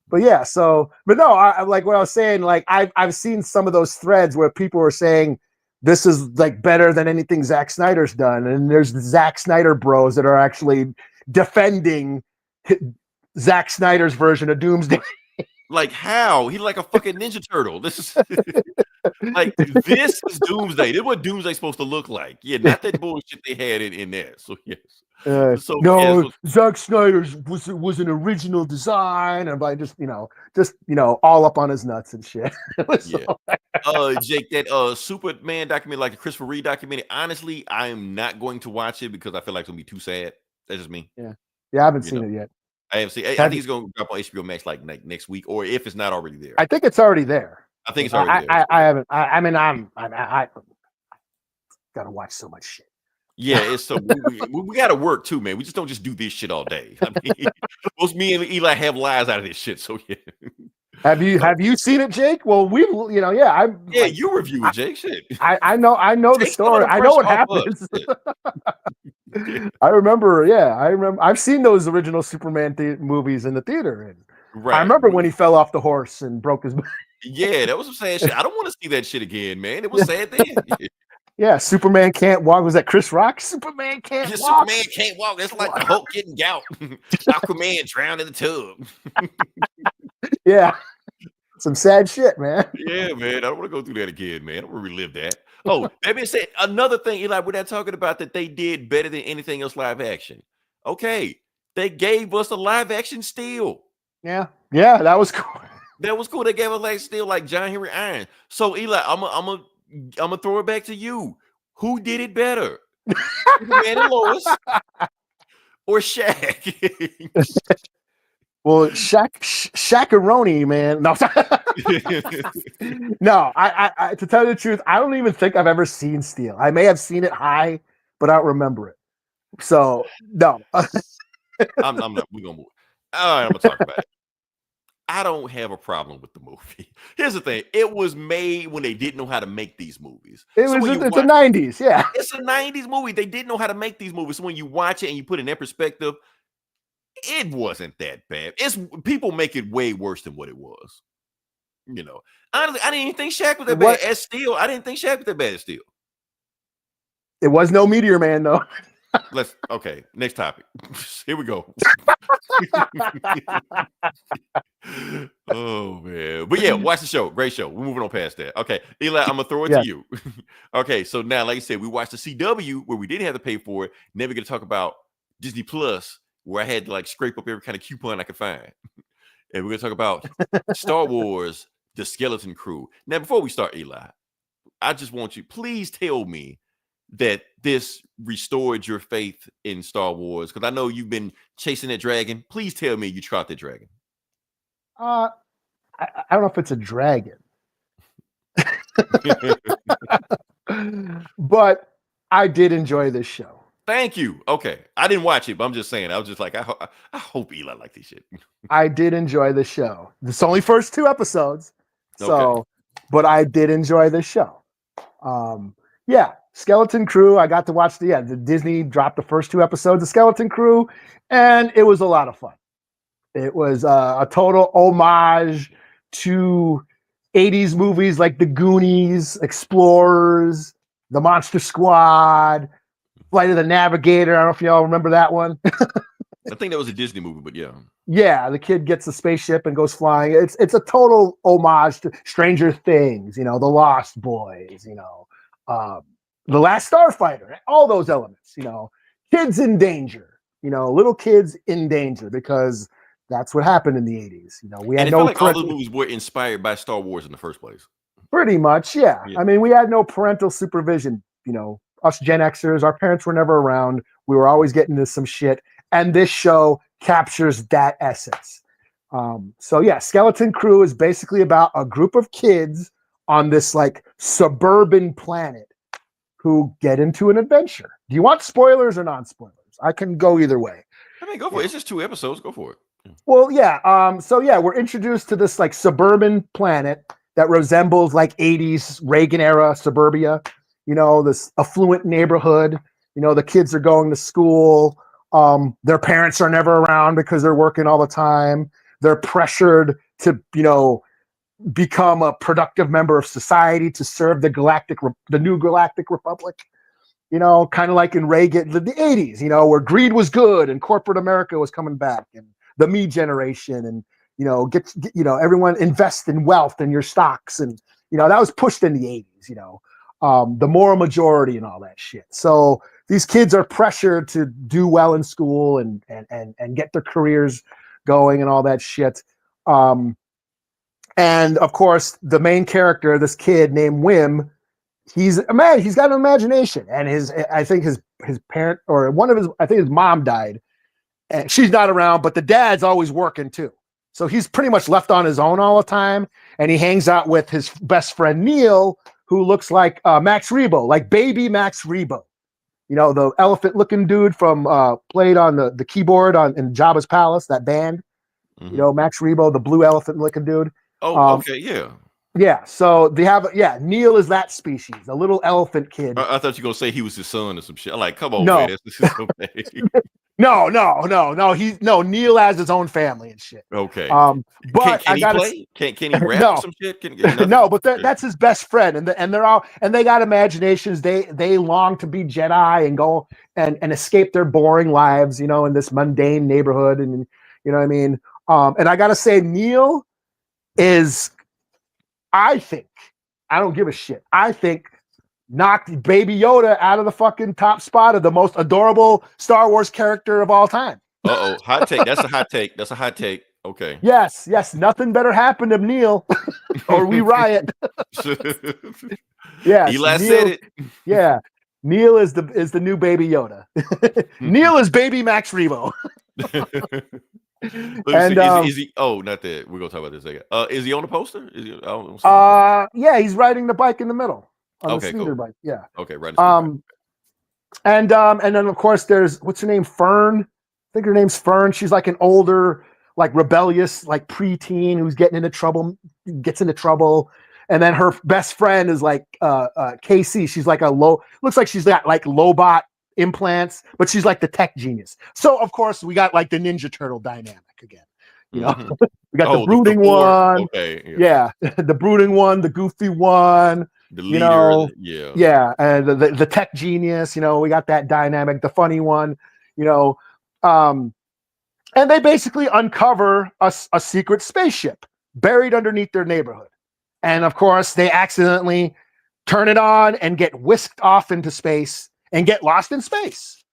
But yeah, but no, I like what I was saying. Like, I've seen some of those threads where people are saying this is like better than anything Zack Snyder's done, and there's the Zack Snyder bros that are actually defending Zack Snyder's version of Doomsday. Like, how? He's like a fucking Ninja Turtle. This is like, this is Doomsday. This is what Doomsday's supposed to look like. Yeah, not that bullshit they had in there. So yes. Zack Snyder's was an original design, and by just all up on his nuts and shit. Jake, that Superman documentary, like the Christopher Reeve documentary. Honestly, I am not going to watch it because I feel like it's gonna be too sad. That's just me. Yeah, I haven't seen it yet. I haven't seen. I think it's going to drop on HBO Max like next week, or if it's not already there. I think it's already there. I think it's already there. I haven't. I mean, I gotta watch so much shit. Yeah, it's so we got to work too, man. We just don't just do this shit all day. I mean, most me and Eli have lives out of this shit. So yeah. Have you seen it, Jake? Well, Yeah, you review it, Jake. Shit. I know the Take some of story. the I know what pressure off us. happens. Yeah. I remember. I've seen those original Superman movies in the theater, and I remember when he fell off the horse and broke his. Yeah, that was some sad shit. I don't want to see that shit again, man. It was sad then. Yeah, Superman can't walk. Was that Chris Rock? Superman can't walk. Superman can't walk. It's like the Hulk getting gout. Aquaman drowned in the tub. Yeah. Some sad shit, man. Yeah, man. I don't want to go through that again, man. I don't want to relive that. Oh, that being said, another thing, Eli, we're not talking about that they did better than anything else live action. Okay. They gave us a live action Steel. Yeah. Yeah, that was cool. That was cool. They gave us like Steel like John Henry Iron. So Eli, I'm gonna throw it back to you. Who did it better? Superman and Lois or Shaq? Well, Shaq-a-roni, man. No, no. I to tell you the truth, I don't even think I've ever seen Steel. I may have seen it high, but I don't remember it. So no. I'm not. We're gonna move. All right, I'm gonna talk about it. I don't have a problem with the movie. Here's the thing: it was made when they didn't know how to make these movies. It's the 90s, yeah. It's a 90s movie. They didn't know how to make these movies. So when you watch it and you put it in that perspective, it wasn't that bad. It's people make it way worse than what it was. You know, honestly, I didn't even think Shaq was that bad as Steel. I didn't think Shaq was that bad as Steel. It was no Meteor Man, though. Okay, next topic. Here we go. Oh man. But yeah, watch the show. Great show. We're moving on past that. Okay, Eli, I'm gonna throw it to you. Okay, so now, like I said, we watched the CW where we didn't have to pay for it. Now we're gonna talk about Disney Plus, where I had to like scrape up every kind of coupon I could find. And we're gonna talk about Star Wars, The Skeleton Crew. Now, before we start, Eli, I just want you, please tell me that this restored your faith in Star Wars, because I know you've been chasing that dragon. Please tell me you trot that dragon. I don't know if it's a dragon, but I did enjoy this show. Thank you. Okay, I didn't watch it, but I'm just saying. I was just like, I hope Eli like this shit. I did enjoy the show. It's only first 2 episodes, so but I did enjoy the show. Yeah, Skeleton Crew. I got to watch the Disney dropped the first 2 episodes of Skeleton Crew, and it was a lot of fun. It was a total homage to 80s movies like The Goonies, Explorers, The Monster Squad, Flight of the Navigator. I don't know if y'all remember that one. I think that was a Disney movie, but yeah. Yeah, the kid gets a spaceship and goes flying. It's a total homage to Stranger Things, The Lost Boys, The Last Starfighter, all those elements, kids in danger, little kids in danger, because that's what happened in the 80s. We had all those movies were inspired by Star Wars in the first place. Pretty much, yeah. I mean, we had no parental supervision. Us Gen Xers, our parents were never around. We were always getting into some shit, and this show captures that essence. So yeah, Skeleton Crew is basically about a group of kids on this like suburban planet who get into an adventure. Do you want spoilers or non-spoilers? I can go either way. I mean, go for it. It's just 2 episodes. Go for it. Well, yeah. So yeah, we're introduced to this like suburban planet that resembles like 80s Reagan era suburbia. This affluent neighborhood. The kids are going to school. Their parents are never around because they're working all the time. They're pressured to, become a productive member of society to serve the new Galactic Republic. Kind of like in Reagan, the 80s, where greed was good and corporate America was coming back, and the me generation, and everyone invest in wealth and your stocks, and that was pushed in the 80s. The moral majority and all that shit. So these kids are pressured to do well in school and get their careers going and all that shit. And of course, the main character, this kid named Wim, he's got an imagination, and I think his parent, or I think his mom died, and she's not around, but the dad's always working too. So he's pretty much left on his own all the time, and he hangs out with his best friend Neil, who looks like Max Rebo, like baby Max Rebo. You know, the elephant-looking dude from played on the keyboard in Jabba's palace, that band. You know, Max Rebo, the blue elephant-looking dude. Oh, okay, yeah. Yeah, so they have Neil is that species, a little elephant kid. I thought you were gonna say he was his son or some shit. I'm like, come on, No. man. This is so bad. No. Neil has his own family and shit. Okay. But can he play? Can he rap no. or some shit? No, but that's his best friend, and they got imaginations. They long to be Jedi and go and escape their boring lives, you know, in this mundane neighborhood, and you know what I mean. And I gotta say, Neil is, I think, I don't give a shit. I think knocked Baby Yoda out of the fucking top spot of the most adorable Star Wars character of all time. Hot take. That's a hot take. That's a hot take. Okay. Yes. Nothing better happened to Neil, or we riot. Yeah. Eli said it. Yeah. Neil is the new Baby Yoda. Neil is baby Max Rebo. And is he? Oh, not that. We're gonna talk about this later. Is he on the poster? Is he? Yeah, he's riding the bike in the middle on the speeder bike. Yeah. Okay, right. And then of course there's what's her name? Fern. I think her name's Fern. She's like an older, like rebellious, like preteen who's gets into trouble. And then her best friend is like Casey. She's like looks like she's got like Lobot implants, but she's like the tech genius. So of course we got like the Ninja Turtle dynamic again. You know, we got the brooding one. Okay. Yeah. The brooding one, the goofy one. The leader, and the tech genius. You know, we got that dynamic. The funny one. You know, and they basically uncover a secret spaceship buried underneath their neighborhood, and of course they accidentally turn it on and get whisked off into space and get lost in space.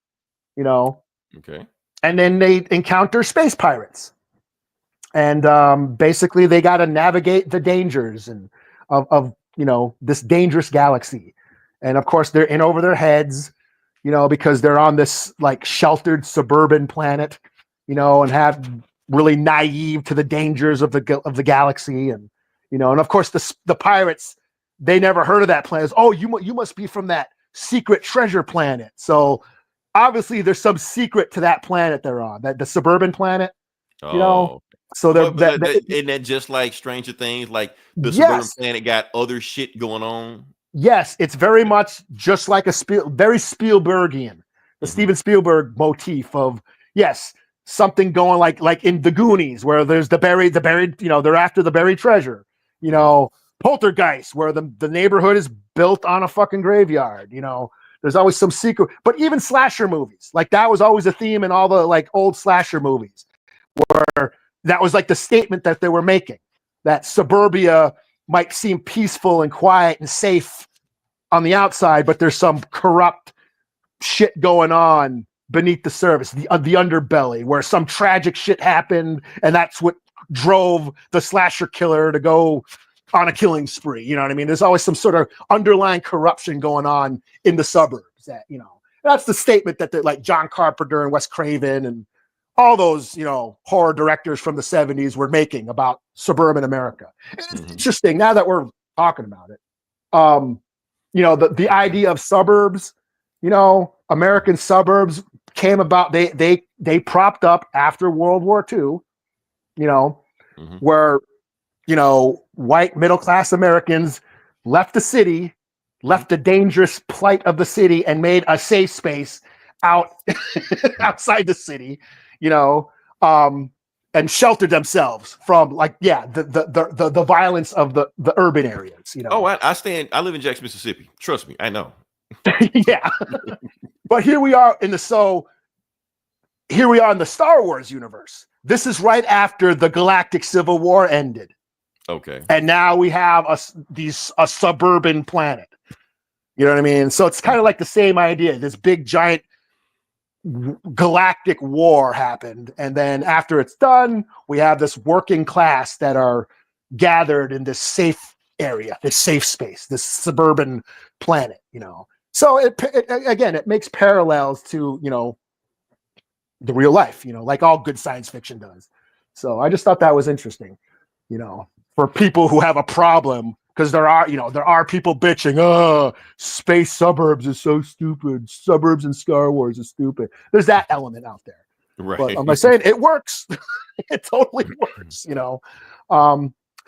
You know. Okay. And then they encounter space pirates, and basically they got to navigate the dangers and of you know, this dangerous galaxy. And of course they're in over their heads, you know, because they're on this like sheltered suburban planet, you know, and have really naive to the dangers of the galaxy. And, you know, and of course the pirates, they never heard of that planet. Oh, you must be from that secret treasure planet. So obviously there's some secret to that planet they're on, that the suburban planet, you know. So isn't that just like Stranger Things? Like the suburban planet got other shit going on. Yes, it's very much just like very Spielbergian, the Steven Spielberg motif of something going like in the Goonies, where there's the buried, you know, they're after the buried treasure. You know, Poltergeist, where the neighborhood is built on a fucking graveyard. You know, there's always some secret. But even slasher movies, like that was always a theme in all the like old slasher movies, where that was like the statement that they were making, that suburbia might seem peaceful and quiet and safe on the outside, but there's some corrupt shit going on beneath the surface, the underbelly, where some tragic shit happened, and that's what drove the slasher killer to go on a killing spree. You know what I mean? There's always some sort of underlying corruption going on in the suburbs. That, you know, that's the statement that like John Carpenter and Wes Craven and all those, you know, horror directors from the 70s were making about suburban America. And it's interesting now that we're talking about it. You know, the idea of suburbs, you know, American suburbs came about. They propped up after World War II, you know, where, you know, white middle-class Americans left the city, left the dangerous plight of the city, and made a safe space outside the city. You know, and sheltered themselves from like, the violence of the urban areas, you know. Oh, I live in Jackson, Mississippi. Trust me, I know. Yeah. But here we are in the Star Wars universe. This is right after the Galactic Civil War ended. Okay. And now we have a suburban planet. You know what I mean? So it's kind of like the same idea. This big giant galactic war happened, and then after it's done, we have this working class that are gathered in this safe area, this safe space, this suburban planet, you know. So it makes parallels to, you know, the real life, you know, like all good science fiction does. So I just thought that was interesting, you know, for people who have a problem because there are people bitching, oh, space suburbs is so stupid. Suburbs in Star Wars is stupid. There's that element out there. Right. But I'm saying it works. It totally works,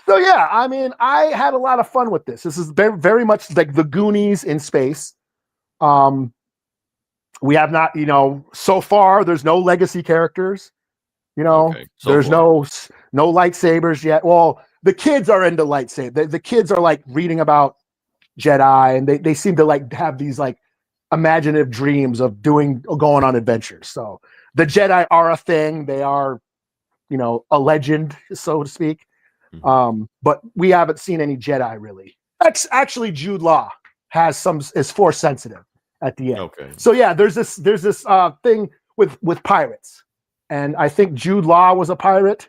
So yeah, I mean, I had a lot of fun with this. This is very, very much like the Goonies in space. We have not, so far there's no legacy characters. There's no lightsabers yet. Well, the kids are into lightsabers. The kids are like reading about Jedi, and they seem to like have these like imaginative dreams of going on adventures. So the Jedi are a thing. They are, a legend, so to speak. But we haven't seen any Jedi really. Actually, Jude Law is Force sensitive at the end. Okay. So yeah, there's this thing with pirates, and I think Jude Law was a pirate.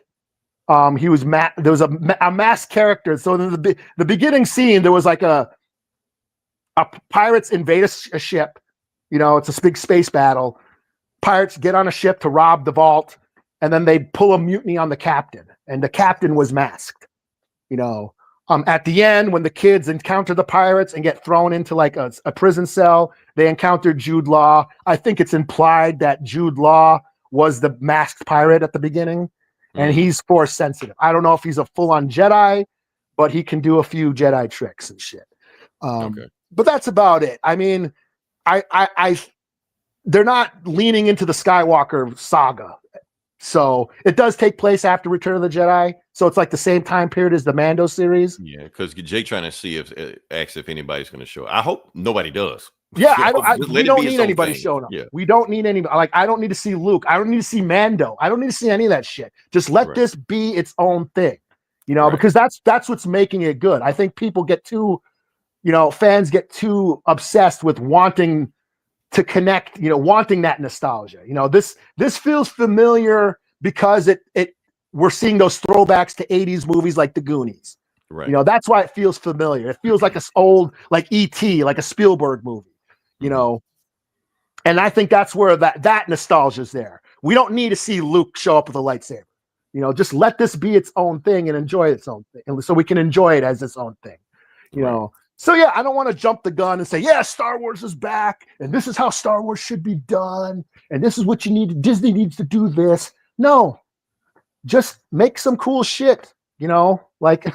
He was there was a masked character. So in the beginning scene, there was like a pirates invade a ship. It's a big space battle. Pirates get on a ship to rob the vault, and then they pull a mutiny on the captain, and the captain was masked. At the end, when the kids encounter the pirates and get thrown into like a prison cell, they encounter Jude Law. I think it's implied that Jude Law was the masked pirate at the beginning, and he's Force sensitive. I don't know if he's a full-on Jedi, but he can do a few Jedi tricks and shit. But that's about it. I mean, they're not leaning into the Skywalker saga. So it does take place after Return of the Jedi. So it's like the same time period as the Mando series. Yeah, because Jake trying to see if anybody's going to show. I hope nobody does. Yeah, we don't need anybody showing up. Yeah. We don't need anybody. Like, I don't need to see Luke. I don't need to see Mando. I don't need to see any of that shit. Just let this be its own thing, because that's what's making it good. I think people get too, fans get too obsessed with wanting to connect, wanting that nostalgia. This feels familiar because we're seeing those throwbacks to 80s movies like the Goonies. Right. That's why it feels familiar. It feels like an old, like E.T., like a Spielberg movie. And I think that's where that nostalgia is there. We don't need to see Luke show up with a lightsaber. Just let this be its own thing and enjoy its own thing, and so we can enjoy it as its own thing. So yeah, I don't want to jump the gun and say, yeah, Star Wars is back, and this is how Star Wars should be done, and this is what you need. Disney needs to do this. No, just make some cool shit. Like.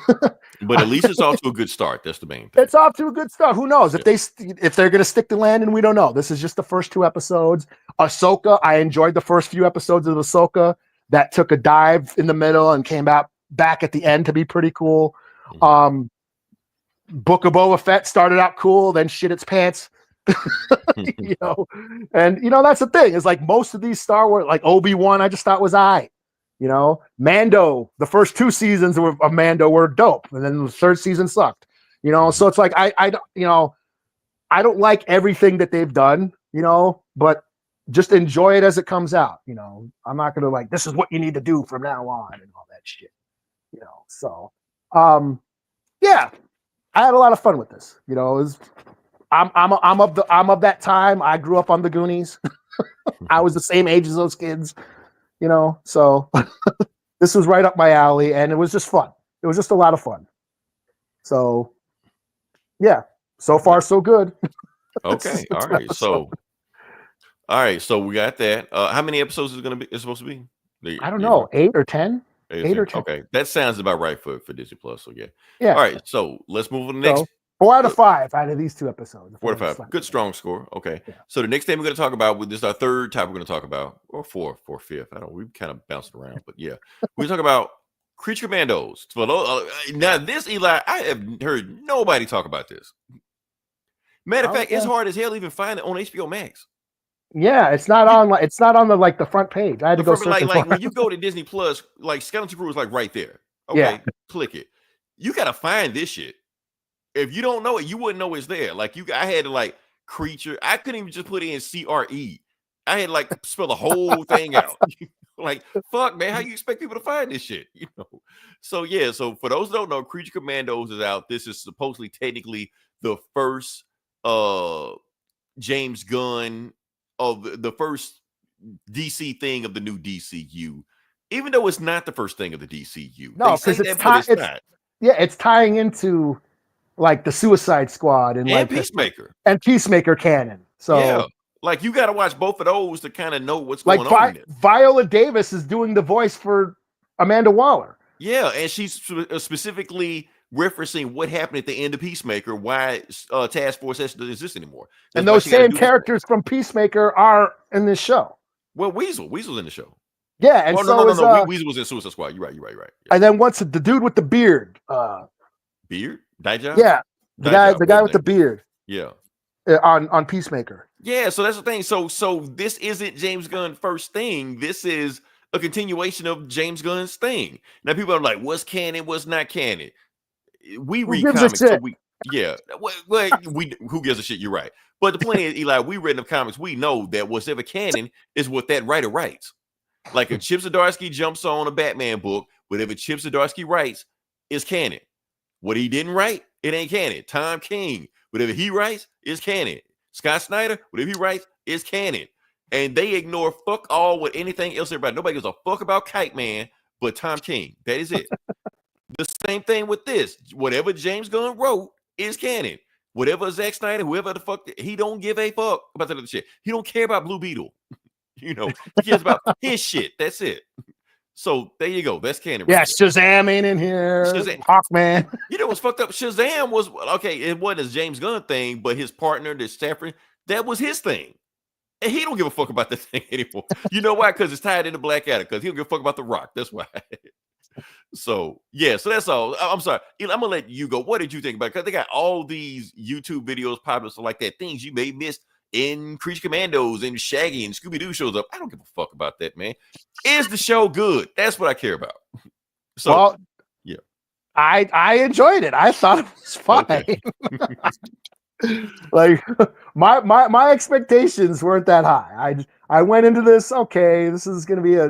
But at least it's off to a good start. That's the main thing. It's off to a good start. Who knows if they're going to stick the landing? We don't know. This is just the first 2 episodes. Ahsoka, I enjoyed the first few episodes of Ahsoka. That took a dive in the middle and came back at the end to be pretty cool. Book of Boba Fett started out cool, then shit its pants. And that's the thing. It's like most of these Star Wars, like Obi-Wan, I just thought was Mando, the first 2 seasons of Mando were dope, and then the 3rd season sucked. So it's like I don't like everything that they've done, but just enjoy it as it comes out. I'm not gonna like, this is what you need to do from now on and all that shit. So yeah, I had a lot of fun with this. I'm of that time. I grew up on the Goonies. I was the same age as those kids. So this was right up my alley, and it was just fun. It was just a lot of fun. So yeah, so far so good. Okay. All right. So we got that. How many episodes is supposed to be? I don't know, 8 or 10. 8 or 10. Okay, that sounds about right for Disney Plus. So yeah. All right. So let's move on to the next. 4 out of 5 out of these 2 episodes. 4 out of 5. Good, strong score. Okay. Yeah. So the next thing we're going to talk about, this is our 3rd topic we're going to talk about, or 4th. I don't know. We've kind of bounced around, but yeah. We're talking about Creature Commandos. Now this, Eli, I have heard nobody talk about this. Matter of fact, it's hard as hell even find it on HBO Max. Yeah, it's not on the front page. I had to go search like when you go to Disney Plus, like Skeleton Crew is like right there. Okay, click it. You got to find this shit. If you don't know it, you wouldn't know it's there. Like I had to like creature. I couldn't even just put in CRE. I had to like spell the whole thing out. Like, fuck, man, how you expect people to find this shit? So yeah. So for those who don't know, Creature Commandos is out. This is supposedly technically the first James Gunn of the first DC thing of the new DCU. Even though it's not the first thing of the DCU. No, because it's not. Yeah, it's tying into like the Suicide Squad and like Peacemaker canon. So yeah, like you got to watch both of those to kind of know what's going on. Viola Davis is doing the voice for Amanda Waller. Yeah, and she's specifically referencing what happened at the end of Peacemaker, why Task Force S doesn't exist anymore. And those same characters from Peacemaker are in this show. Well, Weasel's in the show. Yeah, and no. Weasel was in Suicide Squad. You're right. Yeah. And then what's the dude with the beard? Beard? Dijah? Yeah, the guy with the beard. Yeah. On Peacemaker. Yeah, so that's the thing. So this isn't James Gunn's first thing. This is a continuation of James Gunn's thing. Now people are like, what's canon, what's not canon? We read comics, so who gives a shit? You're right. But the point is, Eli, we read the comics, we know that whatever canon is what that writer writes. Like if Chip Zdarsky jumps on a Batman book, whatever Chip Zdarsky writes is canon. What he didn't write, it ain't canon. Tom King, whatever he writes is canon. Scott Snyder, whatever he writes is canon. And they ignore fuck all with anything else. Nobody gives a fuck about Kite Man but Tom King. That is it. The same thing with this. Whatever James Gunn wrote is canon. Whatever Zack Snyder, whoever the fuck, he don't give a fuck about that other shit. He don't care about Blue Beetle. He cares about his shit. That's it. So there you go. That's canon. Yeah, Shazam ain't in here. Hawkman. You know what's fucked up? Shazam was okay. It wasn't his James Gunn thing, but his partner, the Stafford, that was his thing, and he don't give a fuck about that thing anymore. You know why? Because it's tied into Black Adam. Because he don't give a fuck about The Rock. That's why. So yeah. So that's all. I'm sorry. I'm gonna let you go. What did you think about it? Because they got all these YouTube videos popping up, so like that things you may miss in Creature Commandos and Shaggy and Scooby-Doo shows up. I don't give a fuck about that, man. Is the show good? That's what I care about. So, well, yeah. I enjoyed it. I thought it was fine. Okay. Like my expectations weren't that high. I went into this, okay, this is going to be a,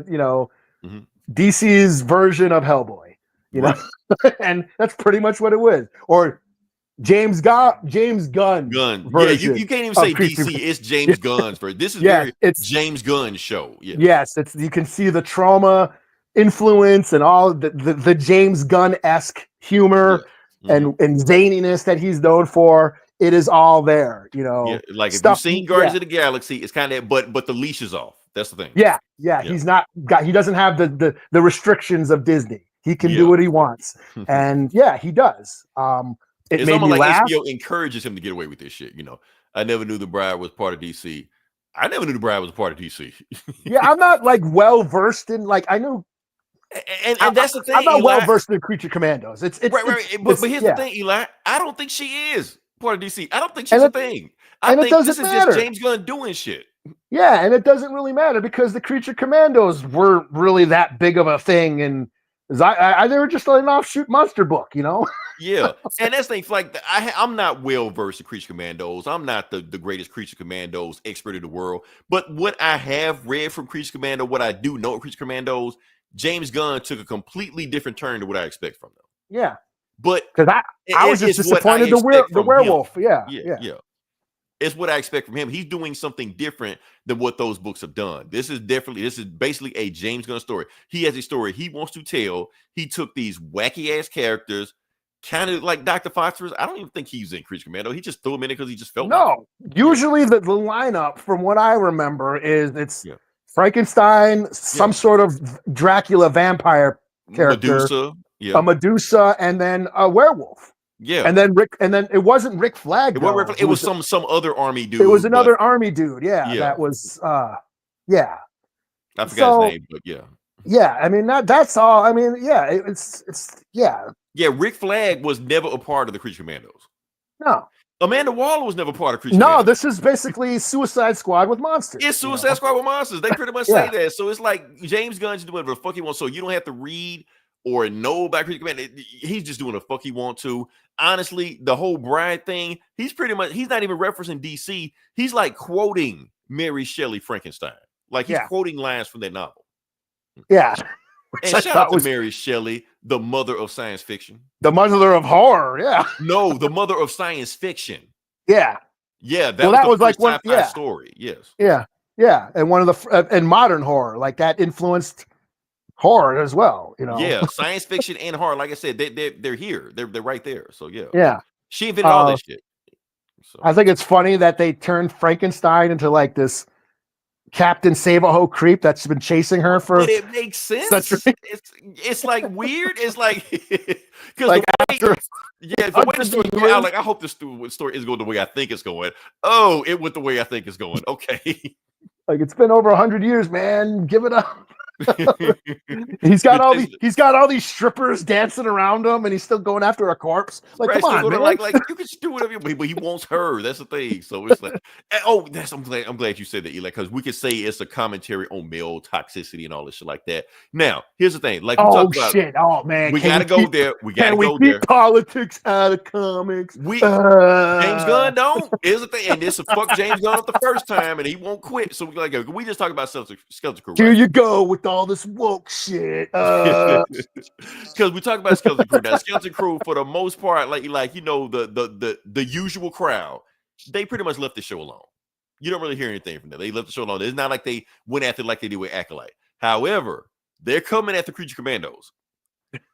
DC's version of Hellboy, know, and that's pretty much what it was. Or James Gunn version. Yeah, you can't even say DC. It's James Gunn's version. This is it's James Gunn's show. Yeah. Yes, it's you can see the trauma influence and all the James Gunn-esque humor and zaniness that he's known for. It is all there, Yeah, like if you've seen Guardians of the Galaxy, it's kind of but the leash is off. That's the thing. Yeah. He's not got. He doesn't have the restrictions of Disney. He can do what he wants, and he does. It's made me laugh. HBO encourages him to get away with this shit. I never knew the Bride was part of DC. I never knew the Bride was a part of DC. Yeah, I'm not like well versed in I know. And that's the thing. I'm not well versed in Creature Commandos. It's right. But here's the thing, Eli. I don't think she is part of DC. I don't think she's a thing. I think this is just James Gunn doing shit. Yeah, and it doesn't really matter because the Creature Commandos weren't really that big of a thing, and they were just an offshoot monster book, Yeah, and that's things like I'm not well versed in Creature Commandos. I'm not the greatest Creature Commandos expert in the world. But what I have read from Creature Commando, what I do know of Creature Commandos, James Gunn took a completely different turn to what I expect from them. Yeah, but because I was just disappointed the werewolf. Yeah. It's what I expect from him. He's doing something different than what those books have done. This is basically a James Gunn story. He has a story he wants to tell. He took these wacky ass characters, kind of like Dr. Foxworth. I don't even think he's in Creature Commando. He just threw him in it because he just felt Usually the lineup, from what I remember, is it's Frankenstein, some sort of Dracula vampire character, a Medusa, and then a werewolf. Yeah, and then it wasn't Rick Flag. It was some other army dude. It was another army dude. Yeah, that was I forgot his name, but yeah. I mean that's all. I mean, it's Rick Flag was never a part of the Creature Commandos. No, Amanda Waller was never part of Creature Commandos. This is basically Suicide Squad with monsters. It's Suicide Squad with monsters. They pretty much say that. So it's like James Gunn's doing whatever the fuck he wants. So you don't have to read or know about Creature Commando. He's just doing the fuck he wants to. Honestly, the whole Bride thing, he's not even referencing DC. He's like quoting Mary Shelley Frankenstein. Like he's quoting lines from that novel. Yeah. And shout out to Mary Shelley, the mother of science fiction. The mother of horror, yeah. No, the mother of science fiction. Yeah. Yeah, that was like one story. Yes. Yeah. Yeah. And one of the and modern horror, like that influenced horror as well, Yeah, science fiction and horror. Like I said, they're here. They're right there. So yeah. She invented all this shit. So. I think it's funny that they turned Frankenstein into like this Captain Save-A-Ho creep that's been chasing her for. But it makes sense. It's like weird. It's like because like the way the story going out, like I hope this story is going the way I think it's going. Oh, it went the way I think it's going. Okay. Like it's been over 100 years, man. Give it up. he's got all these strippers dancing around him, and he's still going after a corpse. Like, right, come on, man. Like you can do whatever, but he wants her. That's the thing. So it's like, I'm glad you said that, Eli, because we could say it's a commentary on male toxicity and all this shit like that. Now, here's the thing. Like, shit. Oh man, we gotta go there. We gotta go there. Politics out of comics. James Gunn don't. Here's the thing, and this fuck James Gunn up the first time, and he won't quit. So we just talk about Skeleton Crew. Here you go with all this woke shit. Because we talk about Skeleton Crew. Now, Skeleton Crew, for the most part, like the usual crowd, they pretty much left the show alone. You don't really hear anything from them. They left the show alone. It's not like they went after like they did with Acolyte. However, they're coming after Creature Commandos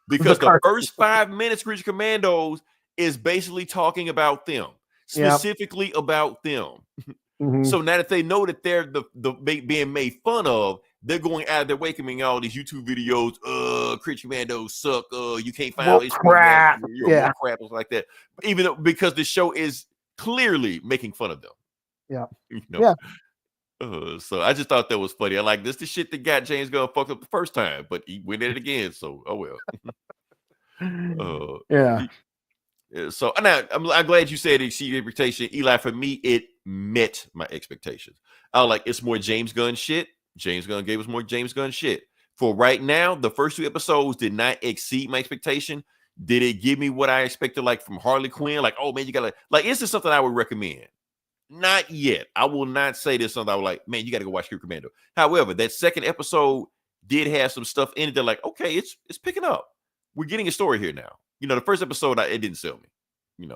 because the first 5 minutes, Creature Commandos is basically talking about them, specifically about them. Mm-hmm. So now that they know that they're the being made fun of, they're going out of their way coming all these YouTube videos. Creature Commandos suck. You can't find all these crap. Crap like that. Even though, because the show is clearly making fun of them. Yeah. So I just thought that was funny. I like this. The shit that got James Gunn fucked up the first time, but he went at it again. So yeah. So I'm glad you said it exceeded your expectation, Eli. For me, it met my expectations. I was like, it's more James Gunn shit. James Gunn gave us more James Gunn shit. For right now, the first 2 episodes did not exceed my expectation. Did it give me what I expected, like from Harley Quinn? Like, oh man, you gotta like. Is this something I would recommend? Not yet. I will not say this something I would like. Man, you got to go watch Creature Commando. However, that second episode did have some stuff in it that like, okay, it's picking up. We're getting a story here now. The first episode it didn't sell me.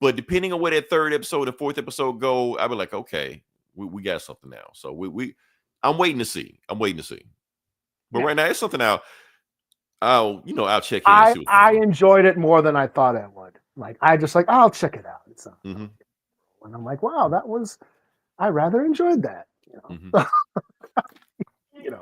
But depending on where that third episode and fourth episode go, I'll be like, okay, we got something now. So I'm waiting to see. But right now, it's something I'll check in. I enjoyed it more than I thought I would. Like I'll check it out. It's and I'm like, wow, I rather enjoyed that.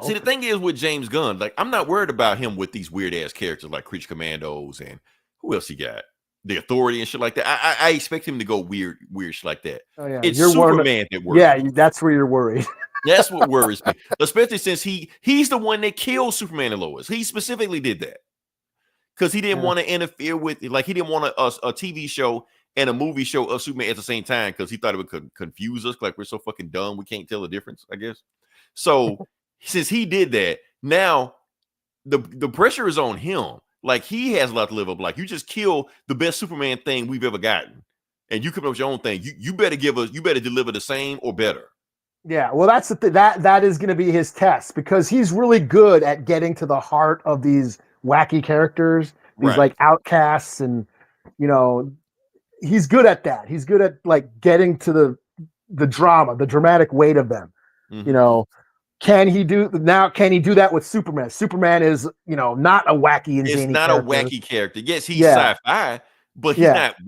See, the thing is with James Gunn, like I'm not worried about him with these weird ass characters like Creature Commandos and who else he got? The Authority and shit like that. I expect him to go weird shit like that. Oh, yeah. It's Superman that worries. Yeah, that's where you're worried. That's what worries me, especially since he's the one that killed Superman and Lois. He specifically did that because he didn't want to interfere with, like, he didn't want a TV show and a movie show of Superman at the same time because he thought it would confuse us. Like, we're so fucking dumb, we can't tell the difference, I guess. So since he did that, now the pressure is on him. Like, he has a lot to live up. Like, you just kill the best Superman thing we've ever gotten, and you come up with your own thing. You better deliver the same or better. Yeah, well, that's the thing. That is going to be his test because he's really good at getting to the heart of these wacky characters, these like outcasts, and he's good at that. He's good at like getting to the drama, the dramatic weight of them. Mm-hmm. Can he do that with Superman? Superman is, not a wacky and zany character. A wacky character. Yes, he's sci-fi, but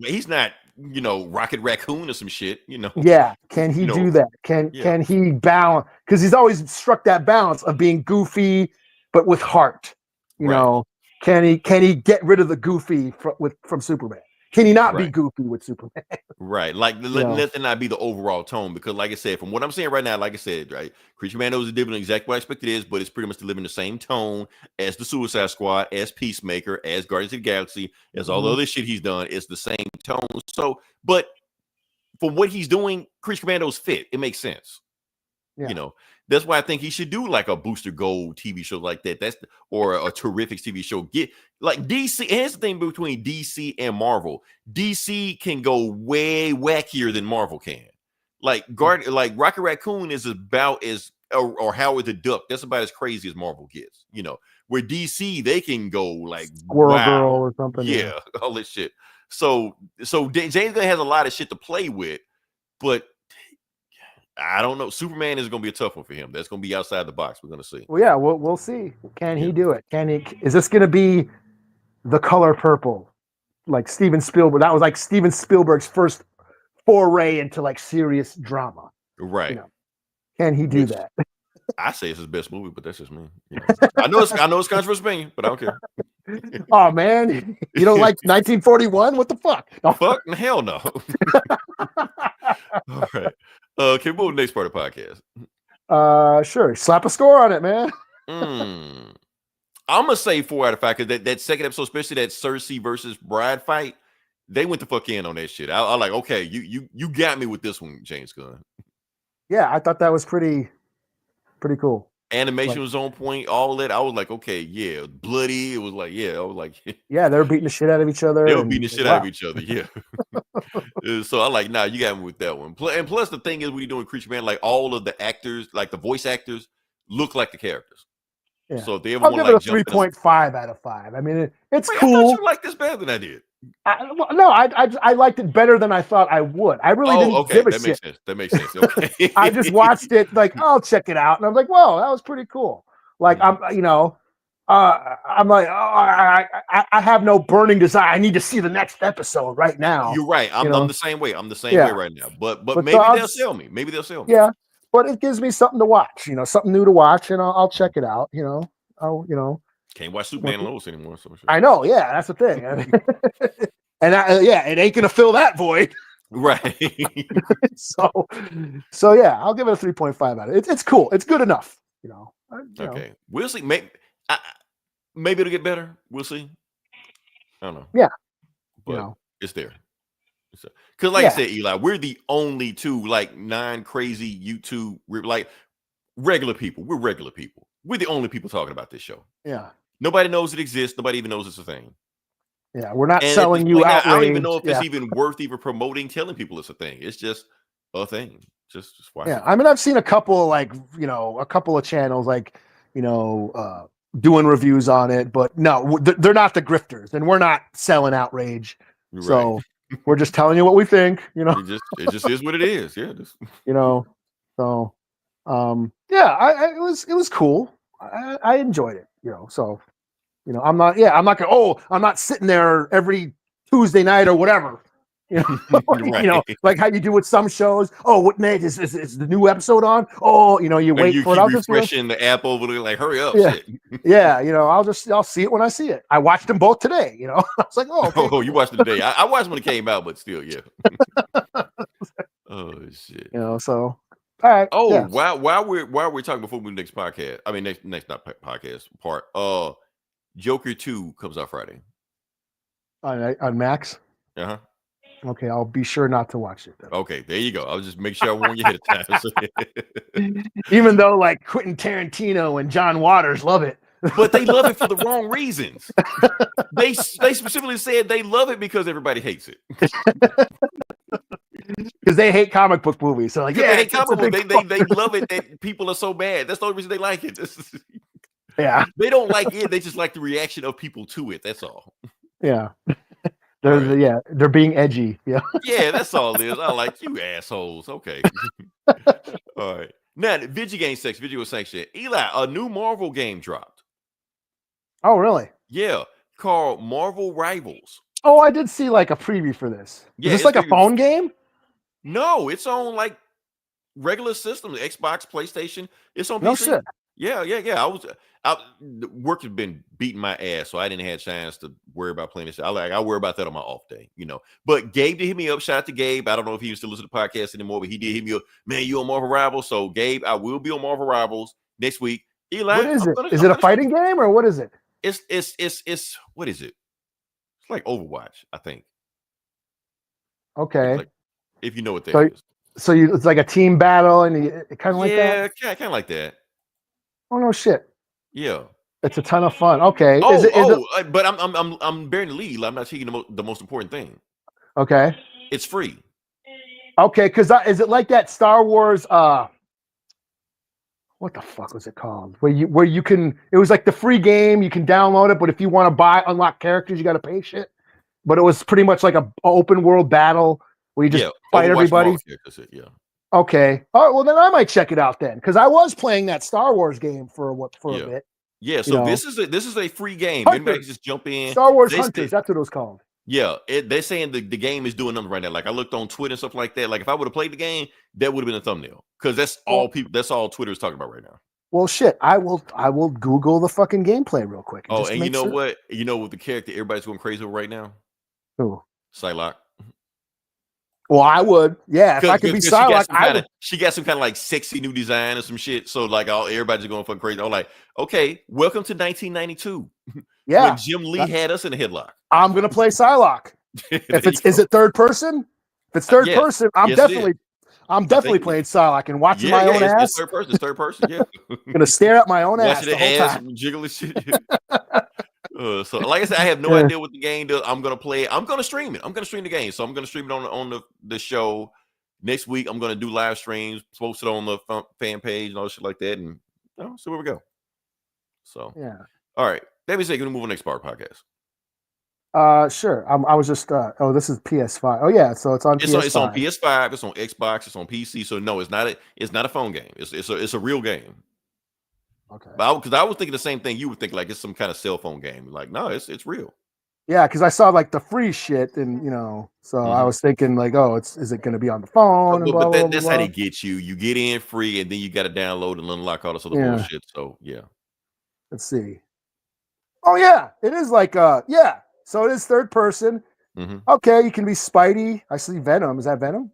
he's not Rocket Raccoon or some shit, Yeah. Can he do that? Can he balance? Because he's always struck that balance of being goofy, but with heart. Can he get rid of the goofy from Superman? Can he not be goofy with Superman? Right. Like, let that not be the overall tone. Because, like I said, from what I'm saying right now, like I said, right, Creature Commandos is delivering exactly what I expect it is, but it's pretty much delivering the same tone as the Suicide Squad, as Peacemaker, as Guardians of the Galaxy, as all the other shit he's done. It's the same tone. So, but for what he's doing, Creature Commandos fit. It makes sense. Yeah. That's why I think he should do like a Booster Gold TV show like that. Or a Terrific TV show. Get like DC. Here's the thing between DC and Marvel. DC can go way wackier than Marvel can. Like Rocket Raccoon is about as or Howard the Duck. That's about as crazy as Marvel gets. Where DC they can go like Squirrel Girl or something. Yeah, all this shit. So James Gunn has a lot of shit to play with, but I don't know. Superman is going to be a tough one for him. That's going to be outside the box. We're going to see. Well, yeah, we'll see. Can he do it? Is this going to be The Color Purple? like Steven Spielberg. That was like Steven Spielberg's first foray into like serious drama. Right. You know, can he do that? I say it's his best movie, but that's just me. You know, I know it's controversial opinion, but I don't care. Oh man, you don't like 1941? What the fuck? No. Fuck, hell no. All right. Can we move to the next part of the podcast? Sure. Slap a score on it, man. I'm gonna say 4 out of 5 because that second episode, especially that Cersei versus Bride fight, they went the fuck in on that shit. I like, okay, you got me with this one, James Gunn. Yeah, I thought that was pretty cool. Animation was on point, all that. I was like, okay, yeah, bloody. It was like, yeah, I was like, yeah, they were beating the shit out of each other. They were beating the shit out of each other, yeah. So I like, nah, you got me with that one. And plus, the thing is, when you're doing Creature Man, like all of the actors, like the voice actors, look like the characters. Yeah. So if they ever I'll give like it a 3.5 out of 5. I mean, it's cool. I thought you liked this better than I did. I liked it better than I thought I would. I really didn't give a shit. Makes sense. That makes sense. Okay. I just watched it like, I'll check it out, and I'm like, whoa, that was pretty cool. Like I'm like, I have no burning desire. I need to see the next episode right now. You're right. I'm the same way. I'm the same way right now. But maybe they'll sell me. Maybe they'll sell me. Yeah, but it gives me something to watch. something new to watch, and I'll check it out. Can't watch Superman and Lois anymore. So sure. I know. Yeah, that's the thing. And it ain't gonna fill that void. Right. so yeah, I'll give it a 3.5 out of it. It's cool. It's good enough. Okay. We'll see. Maybe it'll get better. We'll see. I don't know. Yeah. But it's there. Because like I said, Eli, we're the only two like non-crazy YouTube like regular people. We're regular people. We're the only people talking about this show. Yeah. Nobody knows it exists. Nobody even knows it's a thing. Yeah, we're not selling you outrage. I don't even know if it's even worth even promoting, telling people it's a thing. It's just a thing. Just watch it. I mean, I've seen a couple a couple of channels doing reviews on it, but no, they're not the grifters, and we're not selling outrage. Right. So we're just telling you what we think. It just is what it is. Yeah. So it was cool. I enjoyed it. I'm not sitting there every Tuesday night or whatever. Right. Like how you do with some shows. Oh, what night is the new episode on? Oh, you wait for it. I'll refreshing the app over there, like hurry up. Yeah, shit. Yeah. I'll see it when I see it. I watched them both today. I was like, oh, okay. Oh, you watched it today. I watched when it came out, but still, yeah. Oh shit. So all right. Oh, yeah. while we're talking before we move to the next podcast, I mean next not podcast part. Joker 2 comes out Friday. On Max? Uh-huh. Okay, I'll be sure not to watch it then. Okay, there you go. I'll just make sure I warn you ahead of time. Even though like Quentin Tarantino and John Waters love it. But they love it for the wrong reasons. They specifically said they love it because everybody hates it. Because they hate comic book movies. So like, they hate comic book. They love it that people are so bad. That's the only reason they like it. Yeah. They don't like it. They just like the reaction of people to it. That's all. Yeah. They're being edgy. Yeah. Yeah, that's all it is. I like you assholes. Okay. All right. Now, Vidja section. Eli, a new Marvel game dropped. Oh, really? Yeah. Called Marvel Rivals. Oh, I did see like a preview for this. Yeah, is this like a phone game? No, it's on like regular systems, Xbox, PlayStation. It's on PC. No shit. Yeah. Work has been beating my ass, so I didn't have a chance to worry about playing this. I worry about that on my off day, But Gabe did hit me up. Shout out to Gabe. I don't know if he still listen to the podcast anymore, but he did hit me up. Man, you on Marvel Rivals? So Gabe, I will be on Marvel Rivals next week. Eli, what is it? Is it a fighting game or what is it? It's what is it? It's like Overwatch, I think. Okay. Like, if you know what that is. So it's like a team battle and kind of like that? Yeah, kind of like that. Oh no shit. Yeah. It's a ton of fun. Okay. But I'm bearing the lead. I'm not taking the most important thing. Okay. It's free. Okay, because is it like that Star Wars what the fuck was it called? Where you can, it was like the free game, you can download it, but if you want to unlock characters, you got to pay shit. But it was pretty much like a open world battle where you just fight everybody. Yeah. Okay. All right. Well, then I might check it out then, because I was playing that Star Wars game for a bit. Yeah. So this is a free game. Anybody can just jump in. Star Wars Hunters. That's what it was called. Yeah, they're saying the game is doing nothing right now. Like I looked on Twitter and stuff like that. Like if I would have played the game, that would have been a thumbnail because that's all people. That's all Twitter is talking about right now. Well, shit, I will Google the fucking gameplay real quick. Oh, and you know what? You know what the character everybody's going crazy over right now? Who? Psylocke. Well, I would. Yeah, if I could be Psylocke, she got some kind of like sexy new design or some shit. So like everybody's going fucking crazy. I'm like, okay, welcome to 1992. Yeah. When Jim Lee had us in a headlock. I'm gonna play Psylocke. Is it third person? If it's third person, I'm definitely playing Psylocke and watching my own ass. It's third person. It's third person. Yeah. Gonna stare at my own ass the whole time. Jiggling shit. So like I said, I have no idea what the game does. I'm gonna play it. I'm gonna stream it. I'm gonna stream the game. So I'm gonna stream it on the show next week. I'm gonna do live streams, post it on the fan page and all shit like that, and see where we go. So yeah. All right. Let me say, can we move on to the next part of the podcast? Sure. I was just this is PS5. Oh yeah, so it's on PS5. It's on PS5, it's on Xbox, it's on PC. So no, it's not a phone game. It's a real game. Okay. Because I was thinking the same thing you would think, like it's some kind of cell phone game. Like, no, it's real. Yeah, because I saw like the free shit, and so I was thinking like, oh, is it going to be on the phone? That's how they get you. You get in free, and then you got to download and unlock all this other bullshit. So yeah. Let's see. Oh yeah, it is like yeah. So it is third person. Mm-hmm. Okay, you can be Spidey. I see Venom. Is that Venom?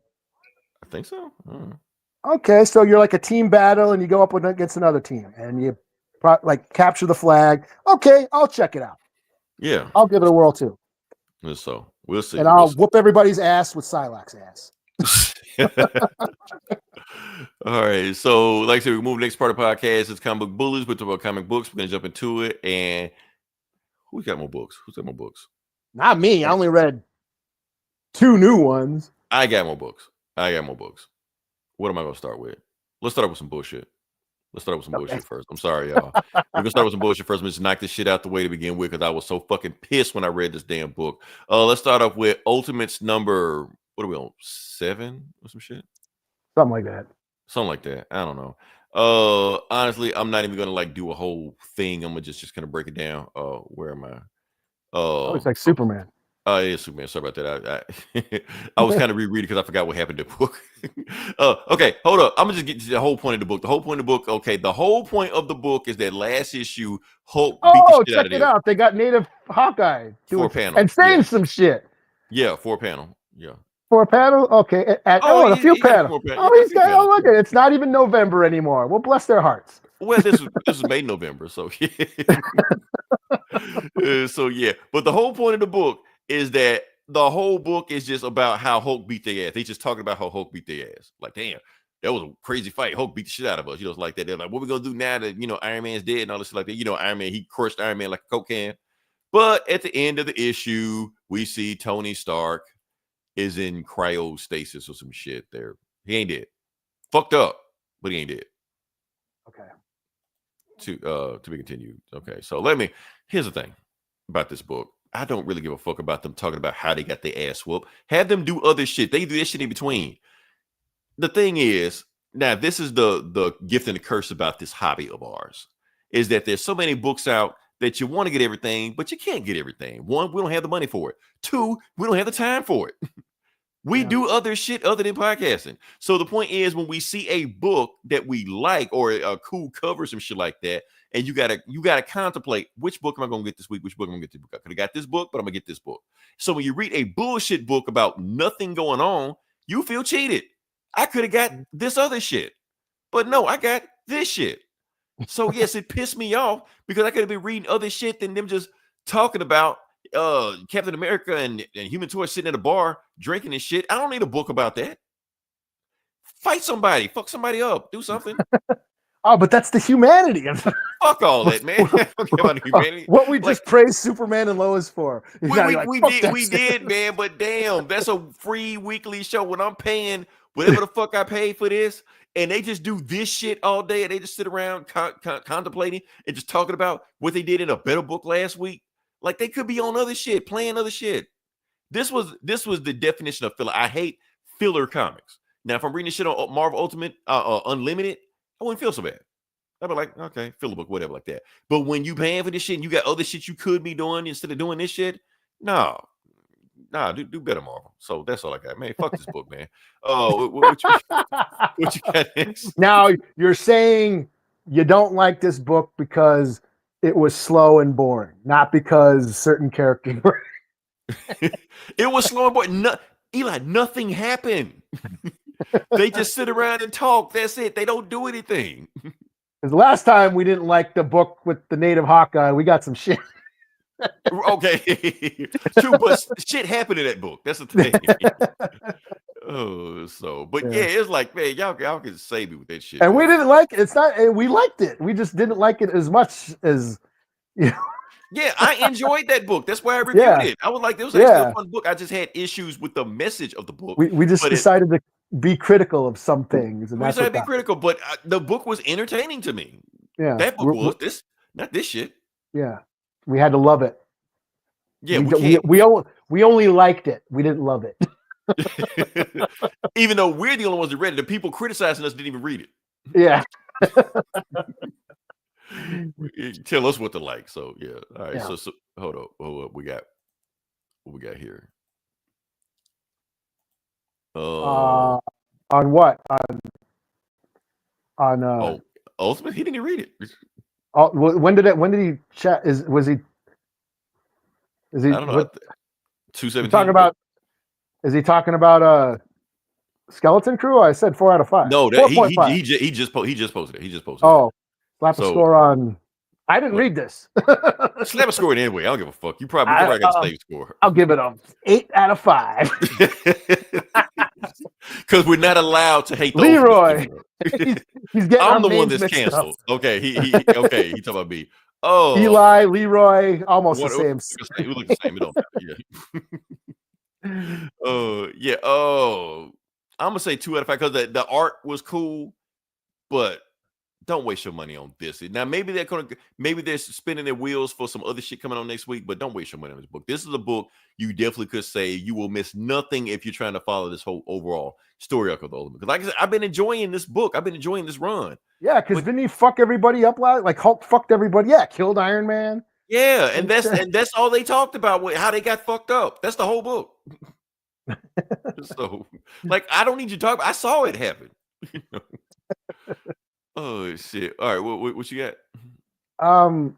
I think so. Okay, so you're like a team battle, and you go up against another team, and you like capture the flag. Okay, I'll check it out. Yeah, I'll give it a whirl too. So we'll see. And I'll whoop everybody's ass with Psylocke's ass. All right, so like I said, we move to the next part of the podcast. It's Comic Book Bullies. We're talking about comic books. We're gonna jump into it. And who's got more books? Not me. I only read 2 new ones. I got more books. What am I gonna start with? Let's start with some bullshit. Bullshit first. I'm sorry, y'all. We're gonna start with some bullshit first. Let's knock this shit out the way to begin with, because I was so fucking pissed when I read this damn book. Let's start off with Ultimates number, what are we on, 7 or some shit? Something like that. I don't know. Honestly, I'm not even gonna like do a whole thing. I'm gonna just kind of break it down. Where am I? It's like Superman. Yeah, Superman. Sorry about that. I was kind of rereading because I forgot what happened to the book. Okay, hold up. I'm gonna just get to the whole point of the book. The whole point of the book. Okay, the whole point of the book is that last issue, Hulk beat the shit out of check it out. They got Native Hawkeye 4-panel and saying some shit. Yeah, 4-panel. Yeah. 4-panel. Okay. A few panels. He's got. Oh, look at it. It's not even November anymore. Well, bless their hearts. Well, this was made in November, so yeah. So yeah, but the whole point of the book is that the whole book is just about how Hulk beat their ass. They just talking about how Hulk beat their ass. Like, damn, that was a crazy fight. Hulk beat the shit out of us. It's like that. They're like, what we gonna do now that Iron Man's dead and all this shit like that? Iron Man, he crushed Iron Man like a Coke can. But at the end of the issue, we see Tony Stark is in cryostasis or some shit there. He ain't dead. Fucked up, but he ain't dead. Okay. To be continued. Okay, so here's the thing about this book. I don't really give a fuck about them talking about how they got their ass whooped. Have them do other shit. They do this shit in between. The thing is, now this is the gift and the curse about this hobby of ours, is that there's so many books out that you want to get everything, but you can't get everything. 1, we don't have the money for it. 2, we don't have the time for it. We do other shit other than podcasting. So the point is, when we see a book that we like or a cool cover, some shit like that, and you gotta contemplate, which book am I gonna get this week? Which book am I gonna get this book? I could have got this book, but I'm gonna get this book. So when you read a bullshit book about nothing going on, you feel cheated. I could have got this other shit, but no, I got this shit. So yes, it pissed me off because I could have been reading other shit than them just talking about Captain America and Human Torch sitting at a bar drinking and shit. I don't need a book about that. Fight somebody, fuck somebody up, do something. Oh, but that's the humanity of fuck all that, man. About humanity. What we just praised Superman and Lois for. We did, man. But damn, that's a free weekly show. When I'm paying whatever the fuck I paid for this, and they just do this shit all day, and they just sit around contemplating and just talking about what they did in a better book last week. Like they could be on other shit, playing other shit. This was the definition of filler. I hate filler comics. Now, if I'm reading this shit on Marvel Ultimate Unlimited, I wouldn't feel so bad. I'd be like, okay, filler book, whatever, like that. But when you paying for this shit and you got other shit you could be doing instead of doing this shit, no, Nah, do better, Marvel. So that's all I got, man. Fuck this book, man. Oh, what you got next? Now you're saying you don't like this book because it was slow and boring, not because certain characters were. It was slow and boring. Eli, nothing happened. They just sit around and talk. That's it. They don't do anything. Because last time we didn't like the book with the native Hawkeye, we got some shit. Okay, true, but shit happened in that book. That's the thing. But yeah, it's like, man, y'all can save me with that shit. And man. we didn't like it. It's not. We liked it. We just didn't like it as much as, you know. Yeah, I enjoyed that book. That's why I reviewed it. I was like, it was actually a fun book. I just had issues with the message of the book. We just decided to be critical of some things. And we decided to be critical, but the book was entertaining to me. Yeah, that book was not this shit. Yeah, we had to love it. Yeah, we only liked it. We didn't love it. Even though we're the only ones that read it, the people criticizing us didn't even read it. Yeah. Tell us what to like. So yeah. All right. Yeah. So hold up. What we got here? On what? On Ultimate? He didn't read it. When did he chat? Is he I don't know. 217. Talking about? Is he talking about Skeleton Crew? I said 4 out of 5. No, that he just posted it. He just posted. Oh, slap a score on. I didn't read this. Slap a score anyway. I don't give a fuck. You probably got the same score. I'll give it a 8 out of 5. Because we're not allowed to hate Leroy. He's getting. I'm the one that's canceled. Up. Okay, he talking about me. Oh, Eli, Leroy, almost the same. We look the same. It don't matter. Yeah. Yeah. Oh, I'm gonna say 2 out of 5 because the art was cool, but don't waste your money on this. Now maybe they're spinning their wheels for some other shit coming on next week, but don't waste your money on this book. This is a book you definitely could say you will miss nothing if you're trying to follow this whole overall story arc of the Ultimate. Because like I said, I've been enjoying this book. I've been enjoying this run. Yeah, because didn't he fuck everybody up like Hulk fucked everybody? Yeah, killed Iron Man. Yeah, and that's all they talked about, how they got fucked up. That's the whole book. So, like, I don't need you to talk. I saw it happen. Oh shit! All right, what you got?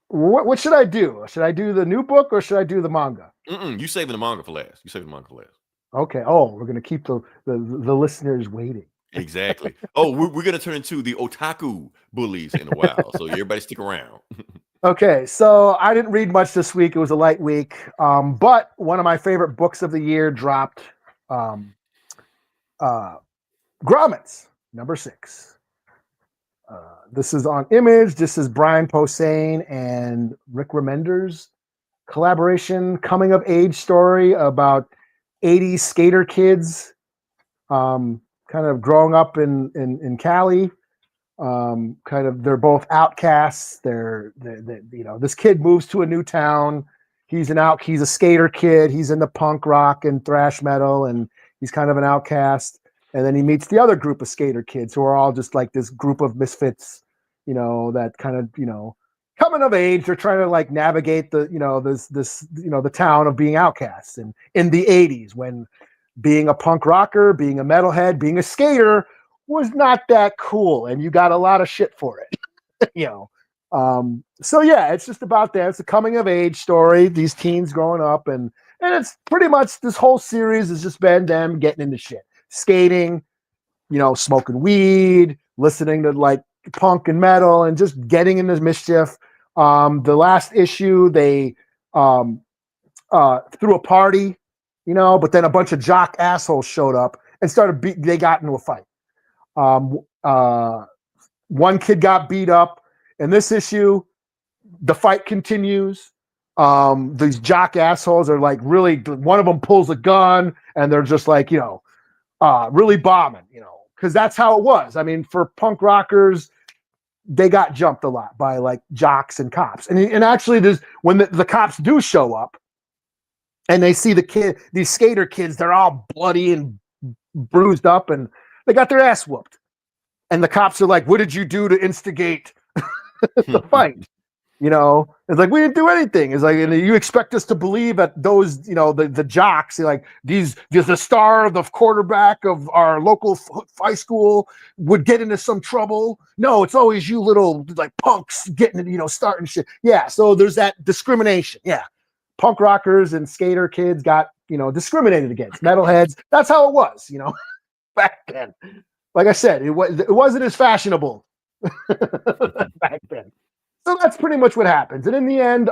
What should I do? Should I do the new book or should I do the manga? You saving the manga for last. Okay. Oh, we're gonna keep the listeners waiting. Exactly. Oh, we're gonna turn into the otaku bullies in a while, so everybody stick around. Okay, so I didn't read much this week. It was a light week, but one of my favorite books of the year dropped. Grommets, number 6. This is on Image. This is Brian Posehn and Rick Remender's collaboration, coming of age story about 80s skater kids, kind of growing up in Cali. They're both outcasts. They're this kid moves to a new town. He's a skater kid. He's into punk rock and thrash metal, and he's kind of an outcast. And then he meets the other group of skater kids who are all just like this group of misfits, that kind of, coming of age. They're trying to like navigate the town of being outcasts. And in the 80s, when being a punk rocker, being a metalhead, being a skater was not that cool, and you got a lot of shit for it. So yeah, it's just about that. It's a coming of age story. These teens growing up, and it's pretty much this whole series has just been them getting into shit. Skating, smoking weed, listening to like punk and metal, and just getting into mischief. The last issue, they threw a party, but then a bunch of jock assholes showed up and they got into a fight. One kid got beat up. In this issue, the fight continues. These jock assholes are like really, one of them pulls a gun and they're just like, really bombing, because that's how it was. I mean, for punk rockers, they got jumped a lot by like jocks and cops. And actually, when the cops do show up and they see these skater kids, they're all bloody and bruised up and they got their ass whooped. And the cops are like, what did you do to instigate the fight? You know, it's like we didn't do anything. It's like, and you expect us to believe that those, you know, the jocks, like the star, the quarterback of our local high school would get into some trouble. No, it's always you little like punks getting, you know, starting shit. Yeah, so there's that discrimination. Yeah, punk rockers and skater kids got, you know, discriminated against. Metalheads. That's how it was, you know, back then. Like I said, it wasn't as fashionable back then. So that's pretty much what happens. And in the end,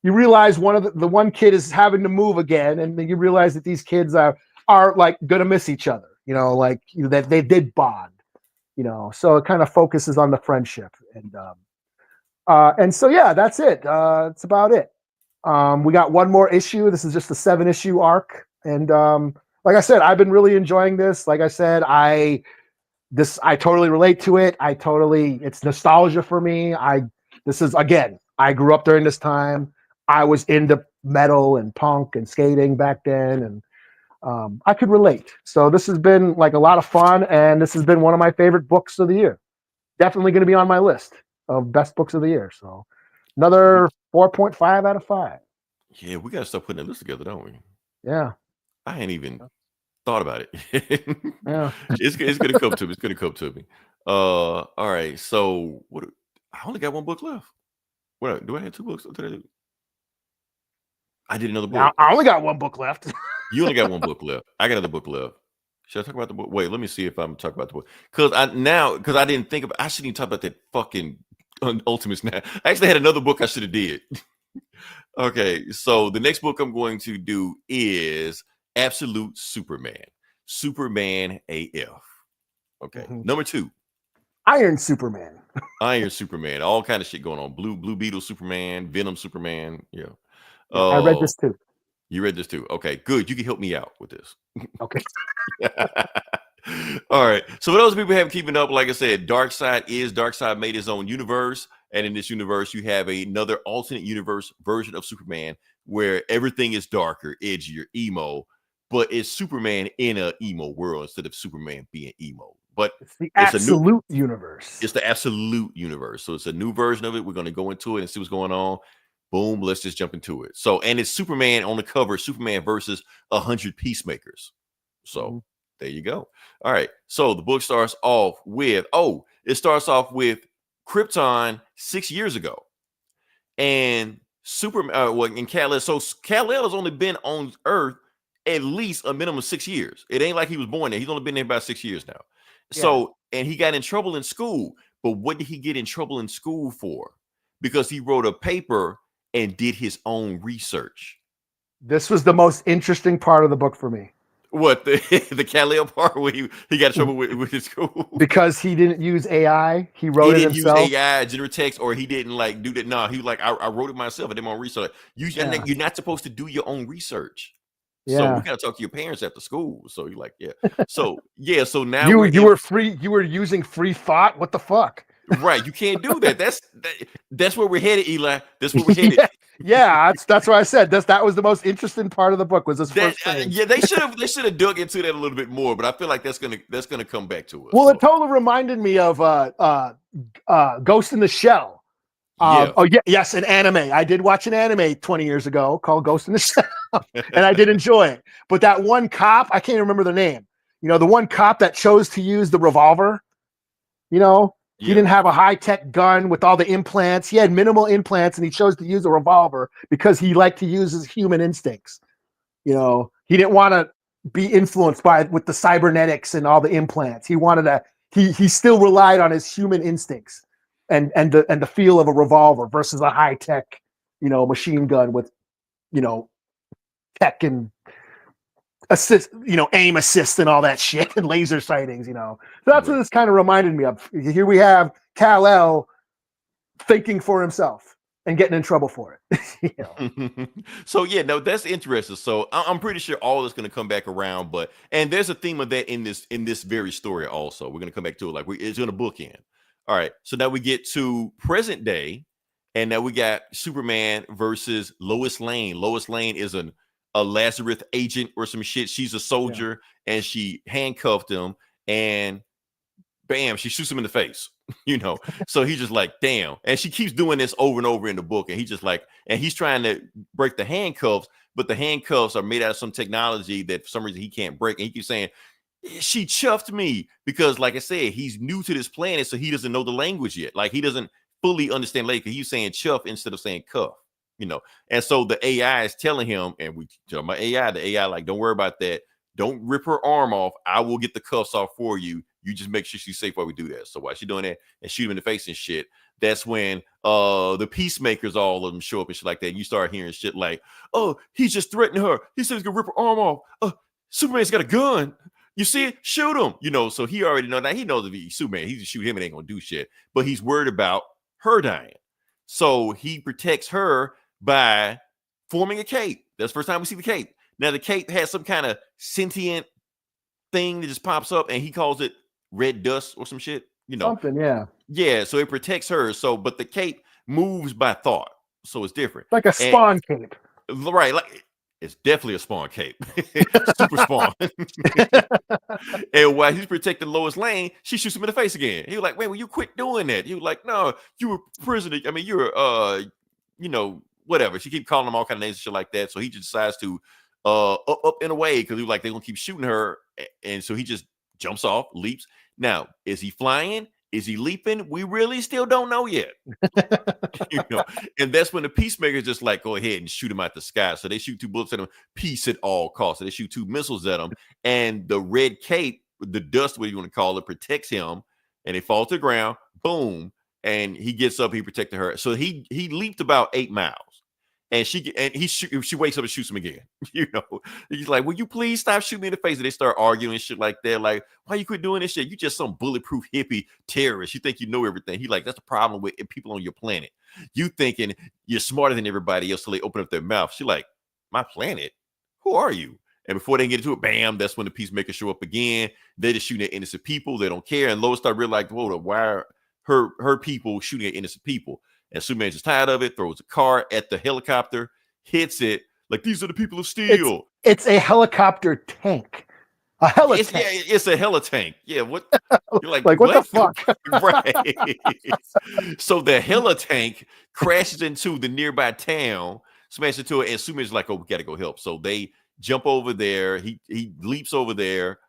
you realize one of the one kid is having to move again, and you realize that these kids are like gonna miss each other. You know, like that they did bond. You know, so it kind of focuses on the friendship, and so yeah, that's it. That's about it. We got one more issue. This is just a 7-issue arc, and like I said, I've been really enjoying this. Like I said, I totally relate to it. It's nostalgia for me. This is, again, I grew up during this time. I was into metal and punk and skating back then, and I could relate. So this has been like a lot of fun, and this has been one of my favorite books of the year. Definitely going to be on my list of best books of the year. So another 4.5 out of 5. Yeah, we got to start putting a list together, don't we? Yeah. I ain't even thought about it. Yeah. It's gonna come to me. It's gonna come to me. All right. So what? I only got one book left. What do I have 2 books? I did another book. I only got one book left. You only got one book left. I got another book left. Should I talk about the book? Wait, let me see if I'm talking about the book. Because I didn't think about. I shouldn't even talk about that fucking Ultimates now. I actually had another book I should have did. Okay, so the next book I'm going to do is Absolute Superman. Superman AF. Okay. Number 2. Iron Superman. Iron Superman. All kind of shit going on. Blue Beetle Superman, Venom Superman. Yeah. I read this too. You read this too. Okay, good. You can help me out with this. Okay. All right. So for those people who haven't keeping up, like I said, Darkseid made his own universe. And in this universe, you have another alternate universe version of Superman where everything is darker, edgier, emo, but it's Superman in an emo world instead of Superman being emo. But it's the absolute universe. It's the absolute universe. So it's a new version of it. We're going to go into it and see what's going on. Boom, let's just jump into it. So, and it's Superman on the cover, Superman versus 100 Peacemakers. So there you go. All right. So the book starts off with, Krypton 6 years ago. And Superman, in Kal-El. So Kal-El has only been on Earth at least a minimum of 6 years. It ain't like he was born there. He's only been there about 6 years now. Yeah. So, and he got in trouble in school. But what did he get in trouble in school for? Because he wrote a paper and did his own research. This was the most interesting part of the book for me. What, the Kal-El part where he got in trouble with his school? Because he didn't use AI. He wrote it himself. He didn't use AI, generate text, or he didn't like do that. No, he was like, I wrote it myself. I did my own research. You're not supposed to do your own research. Yeah. So we gotta talk to your parents after school. So you're like, yeah. So yeah. So now you were free. You were using free thought. What the fuck? Right. You can't do that. That's where we're headed, Eli. That's where we're headed. Yeah, that's why I said that was the most interesting part of the book was this first thing. Yeah, they should have dug into that a little bit more, but I feel like that's gonna come back to us. Well, so. It totally reminded me of Ghost in the Shell. Yes, an anime. I did watch an anime 20 years ago called Ghost in the Shell, and I did enjoy it. But that one cop, I can't remember the name. You know, the one cop that chose to use the revolver. You know. Yeah. He didn't have a high-tech gun with all the implants. He had minimal implants, and he chose to use a revolver because he liked to use his human instincts. You know, he didn't want to be influenced with the cybernetics and all the implants. He wanted to. He still relied on his human instincts and the feel of a revolver versus a high-tech, you know, machine gun with, you know, tech and assist, you know, aim assist and all that shit and laser sightings, you know. So that's what this kind of reminded me of. Here we have Kal-El thinking for himself and getting in trouble for it. You know? So yeah, no, that's interesting. So I'm pretty sure all is going to come back around, and there's a theme of that in this very story also. We're going to come back to it, like it's going to bookend. All right, so now we get to present day, and now we got Superman versus Lois Lane. Lois Lane is a Lazarus agent or some shit. She's a soldier, and she handcuffed him, and bam, she shoots him in the face, So he's just like, damn. And she keeps doing this over and over in the book. And he's just like, and he's trying to break the handcuffs, but the handcuffs are made out of some technology that for some reason he can't break. And he keeps saying, she chuffed me because, like I said, he's new to this planet, so he doesn't know the language yet. Like he doesn't fully understand language. He's saying chuff instead of saying cuff, And so the AI is telling him, and we tell my AI, the AI, like, don't worry about that. Don't rip her arm off. I will get the cuffs off for you. You just make sure she's safe while we do that. So while she's doing that and shoot him in the face and shit, that's when the peacemakers, all of them show up and shit like that. And you start hearing shit like, oh, he's just threatening her. He said he's gonna rip her arm off. Superman's got a gun. You see it? Shoot him. So he already know that. He knows if he's Superman, he just shoot him and ain't gonna do shit. But he's worried about her dying. So he protects her by forming a cape. That's the first time we see the cape. Now the cape has some kind of sentient thing that just pops up, and he calls it red dust or some shit. Something, yeah. Yeah, so it protects her. So, but the cape moves by thought, so it's different. Like a Spawn cape. Right, like it's definitely a Spawn cape. Super Spawn. And while he's protecting Lois Lane, she shoots him in the face again. He was like, wait, will you quit doing that? He was like, no, you were prisoner. I mean, you're whatever. She keep calling him all kind of names and shit like that. So he just decides to up and away because he was like, they're gonna keep shooting her. And so he just jumps off, leaps. Now, is he flying? Is he leaping? We really still don't know yet. And that's when the peacemakers just like go ahead and shoot him out the sky. So they shoot 2 bullets at him, peace at all costs. So they shoot 2 missiles at him, and the red cape, the dust, what you want to call it, protects him, and they fall to the ground, boom, and he gets up, he protected her. So he leaped about 8 miles. And she wakes up and shoots him again. He's like, will you please stop shooting me in the face? And they start arguing and shit like that. Like, why you quit doing this shit? You just some bulletproof hippie terrorist. You think you know everything. He's like, that's the problem with people on your planet. You thinking you're smarter than everybody else till they open up their mouth. She's like, my planet? Who are you? And before they get into it, bam, that's when the peacemakers show up again. They're just shooting at innocent people. They don't care. And Lois started realizing, whoa, why are her people shooting at innocent people? And Superman's just tired of it, throws a car at the helicopter, hits it, like, these are the people of steel. It's a helicopter tank. A helitank. It's a helitank. Yeah, what? You're like what the fuck? Right. So the helitank crashes into the nearby town, smashes into it, and Superman's like, oh, we got to go help. So they jump over there. He leaps over there,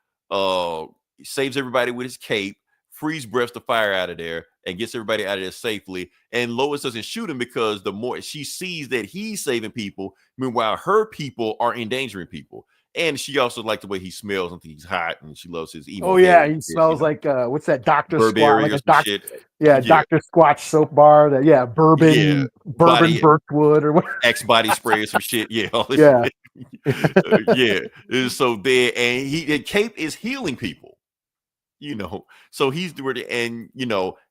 saves everybody with his cape, freeze breaths the fire out of there, and gets everybody out of there safely. And Lois doesn't shoot him because the more she sees that he's saving people, meanwhile her people are endangering people. And she also liked the way he smells. I think he's hot, and she loves his emo. Oh yeah, he smells like what's that, Dr. Burberry Squatch? like shit. Yeah, Dr. Squatch soap bar. That bourbon Birchwood or what? X body spray or some shit. Yeah, all this shit. Yeah. So there, and the cape is healing people. So he's doing it, and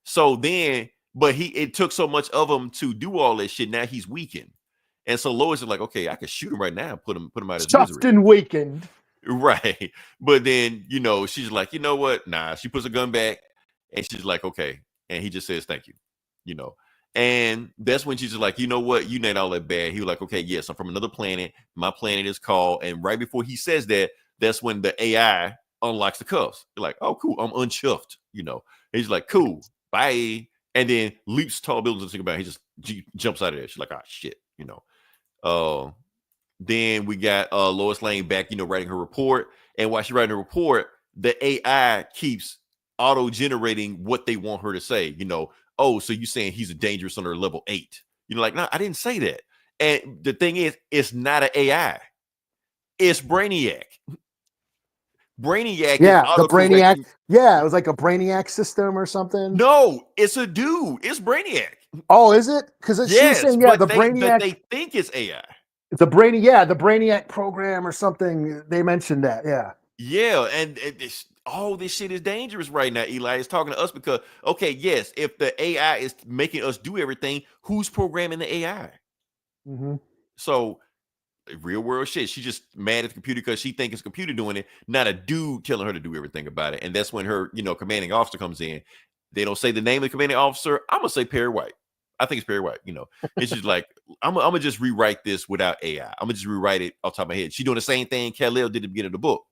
so then, but it took so much of him to do all this shit. Now he's weakened, and so Lois is like, okay, I can shoot him right now, put him out of his misery. Justin weakened, right? But then she's like, you know what? Nah, she puts a gun back, and she's like, okay, and he just says thank you, and that's when she's just like, you know what? You ain't all that bad. He was like, okay, yes, I'm from another planet. My planet is called, and right before he says that, that's when the AI unlocks the cuffs. You're like, oh, cool. I'm unchuffed. He's like, cool, bye. And then leaps tall buildings and think about it. He just jumps out of there. She's like, oh shit. Then we got Lois Lane back, writing her report. And while she's writing her report, the AI keeps auto-generating what they want her to say. Oh, so you saying he's a dangerous under level 8? Like, no, I didn't say that. And the thing is, it's not an AI. It's Brainiac. Brainiac. Yeah, the Brainiac. Yeah, it was like a Brainiac system or something. No, it's a dude. It's Brainiac. Oh, is it? Because she's saying, the Brainiac. But they think it's AI. The Brainiac program or something. They mentioned that. Yeah. Yeah, and all this shit is dangerous right now. Eli is talking to us because, okay, yes, if the AI is making us do everything, who's programming the AI? Mm-hmm. So. Real world shit. She's just mad at the computer because she thinks it's computer doing it, not a dude telling her to do everything about it. And that's when her, commanding officer comes in. They don't say the name of the commanding officer. I'm gonna say Perry White. I think it's Perry White. It's just like I'm gonna just rewrite this without AI. I'm gonna just rewrite it off the top of my head. She's doing the same thing Kal-El did at the beginning of the book.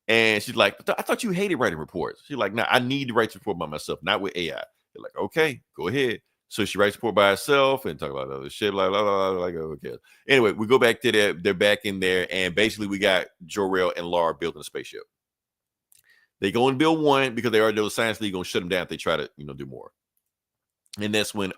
And she's like, I thought you hated writing reports. She's like, nah, I need to write a report by myself, not with AI. They're like, okay, go ahead. So she writes a report by herself and talk about other shit, like, okay. Anyway, we go back to that. They're back in there, and basically we got Jor-El and Lara building a spaceship. They go and build one because they already know the Science League gonna shut them down if they try to, do more. And that's when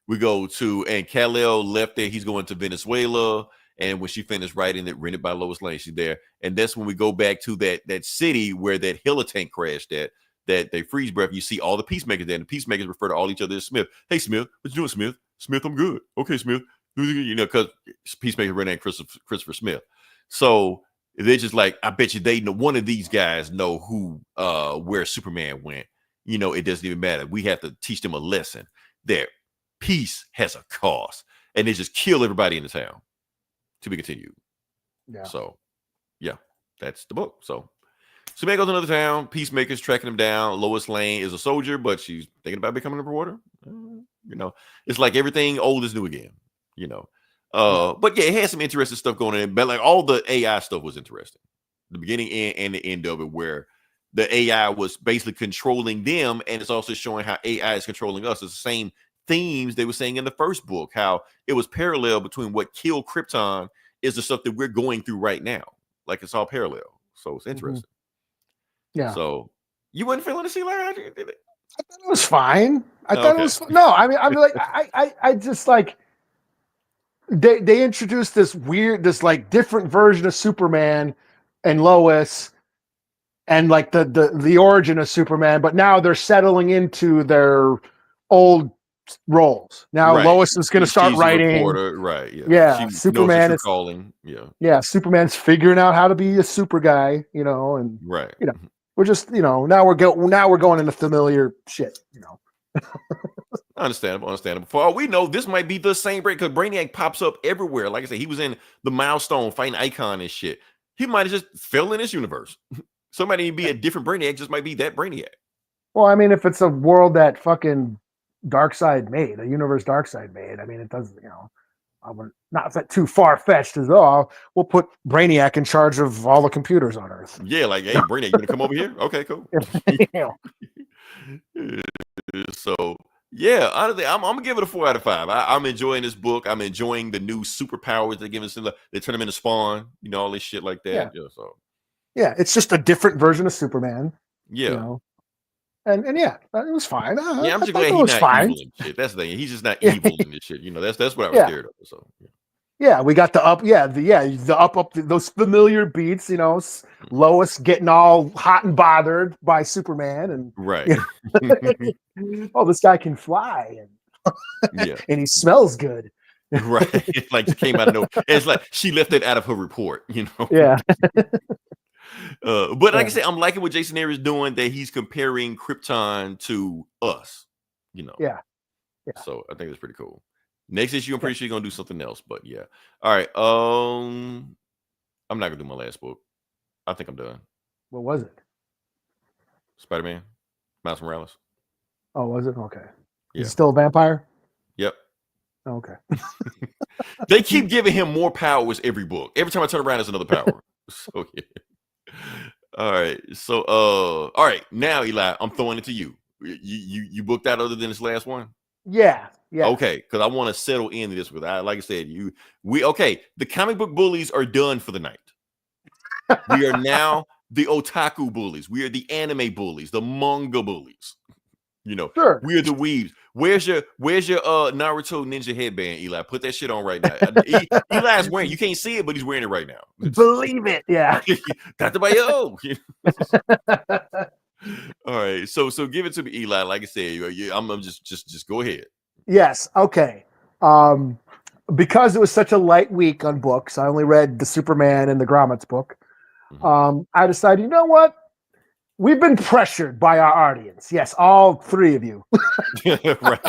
we go to, and Kal-El left there. He's going to Venezuela. And when she finished writing it, rented by Lois Lane, she's there. And that's when we go back to that city where that heli tank crashed at, that they freeze breath. You see all the peacemakers there, and the peacemakers refer to all each other as Smith. Hey, Smith, what you doing, Smith? Smith, I'm good. Okay, Smith. Because peacemaker renamed Christopher Smith. So they're just like, I bet you they know, one of these guys know where Superman went. It doesn't even matter. We have to teach them a lesson that peace has a cost, and they just kill everybody in the town. To be continued. Yeah. So, yeah, that's the book. So, Superman goes to another town. Peacemaker's tracking him down. Lois Lane is a soldier, but she's thinking about becoming a reporter. It's like everything old is new again. But yeah, it had some interesting stuff going on. But like all the AI stuff was interesting. The beginning and the end of it, where the AI was basically controlling them, and it's also showing how AI is controlling us. It's the same themes they were saying in the first book, how it was parallel between what killed Krypton is the stuff that we're going through right now. Like it's all parallel. So it's interesting. Yeah. So you wasn't feeling the sea lion? I thought it was fine. I thought it was no. I mean, I'm like, I just like they introduced this like different version of Superman and Lois, and like the origin of Superman, but now they're settling into their old roles. Now Lois is going to start writing. Right. Yeah. Superman is calling. Yeah. Superman's figuring out how to be a super guy, and we're just, now we're going into familiar shit, Understandable. For all we know, this might be the same break, because Brainiac pops up everywhere. Like I said, he was in the Milestone fighting Icon and shit. He might have just fell in this universe. Somebody be a different Brainiac, just might be that Brainiac. Well, I mean, if it's a world that fucking Darkseid made, a universe Darkseid made, I mean, it doesn't, I would not too far fetched as we'll put Brainiac in charge of all the computers on Earth. Yeah, like, hey, Brainiac, you gonna come over here? Okay, cool. So yeah, honestly, I'm gonna give it a 4 out of 5. I'm enjoying this book. I'm enjoying the new superpowers they're giving us. They turn them into Spawn, all this shit like that. Yeah, it's just a different version of Superman. Yeah. And yeah, it was fine. I'm just glad he's not evil and shit. That's the thing. He's just not evil in this shit. That's what I was scared of. So yeah, we got those familiar beats. Lois getting all hot and bothered by Superman, and right. Oh, this guy can fly, and and he smells good. Right, like it came out of nowhere. It's like she left it out of her report. Yeah. But like I said, I'm liking what Jason Aaron is doing, that he's comparing Krypton to us, Yeah. So I think that's pretty cool. Next issue, I'm pretty sure you're gonna do something else, but yeah. All right. I'm not gonna do my last book. I think I'm done. What was it? Spider-Man, Miles Morales. Oh, was it? Okay. Yeah. He's still a vampire? Yep. Okay. They keep giving him more powers every book. Every time I turn around, there's another power. So yeah. All right. So all right. Now, Eli, I'm throwing it to you. You booked out other than this last one? Yeah. Okay, because I want to settle into this with like I said, the comic book bullies are done for the night. We are now the otaku bullies. We are the anime bullies, the manga bullies. Sure. We are the weebs. Where's your Naruto ninja headband, Eli? Put that shit on right now. Eli's wearing. You can't see it, but he's wearing it right now. Believe it, yeah. Dr. Bayo. All right, so give it to me, Eli. Like I said, I'm just go ahead. Yes. Okay. Because it was such a light week on books, I only read the Superman and the Grommets book. I decided, you know what? We've been pressured by our audience. Yes, all three of you. Right.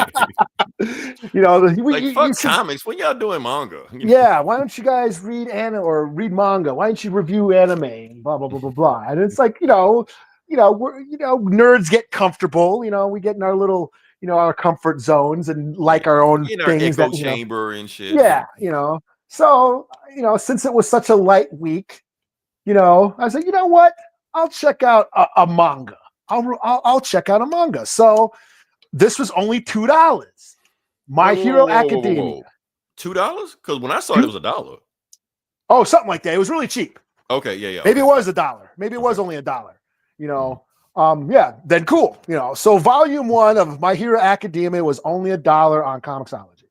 Fuck comics. When y'all doing manga? Yeah. Why don't you guys read read manga? Why don't you review anime? And blah blah blah blah blah. And it's like we're nerds get comfortable. We get in our little our comfort zones and like our own things. Echo chamber and shit. Yeah. So since it was such a light week, I was like, you know what? I'll check out a manga. I'll check out a manga. So this was only $2. My Hero Academia. $2? Because when I saw it, it was $1. Oh, something like that. It was really cheap. Okay, yeah. Maybe it was $1. Maybe it was only $1. Then cool. So volume 1 of My Hero Academia was only $1 on Comixology.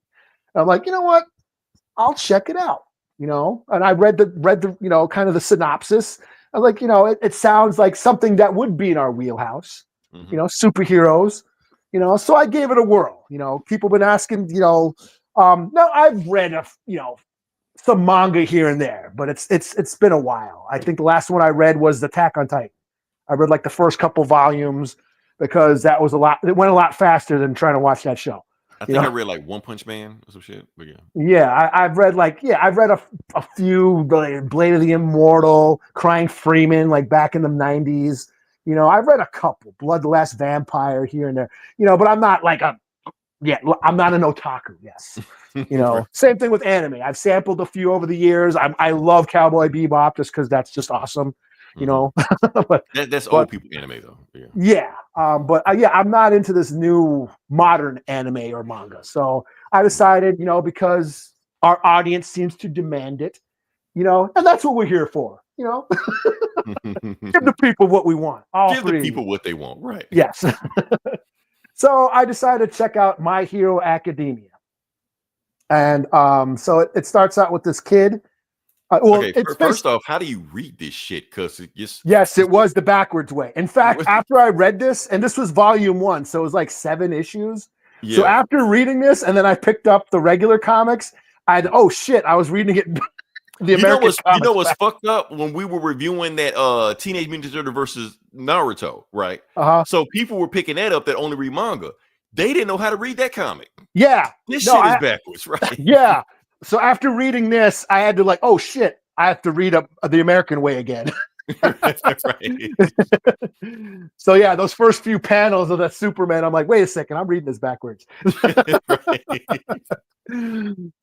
And I'm like, you know what? I'll check it out. And I read the kind of the synopsis. I was like, it sounds like something that would be in our wheelhouse. Superheroes. So I gave it a whirl. People been asking. No, I've read some manga here and there, but it's been a while. I think the last one I read was Attack on Titan. I read like the first couple volumes because that was a lot. It went a lot faster than trying to watch that show. I think I read like One Punch Man or some shit. But yeah. Yeah, I've read a few, Blade of the Immortal, Crying Freeman, like back in the 90s. I've read a couple, Blood the Last Vampire here and there. But I'm not like I'm not an otaku. Yes. Right. Same thing with anime. I've sampled a few over the years. I love Cowboy Bebop just because that's just awesome. But that's old people anime though. I'm not into this new modern anime or manga. So I decided, because our audience seems to demand it, and that's what we're here for. Give the people what we want. Give the people what they want, right? Yes. So I decided to check out My Hero Academia, and so it starts out with this kid. First off, how do you read this shit? Because it was the backwards way. In fact, after I read this, and this was volume 1, so it was like 7 issues. Yeah. So after reading this, and then I picked up the regular comics, I was reading it. You know what's fucked up when we were reviewing that Teenage Mutant Ninja Turtles versus Naruto, right? So people were picking that up that only read manga. They didn't know how to read that comic. Yeah, shit is backwards, right? Yeah. So after reading this, I had to I have to read the American way again. So yeah, those first few panels of that Superman, I'm like, wait a second, I'm reading this backwards.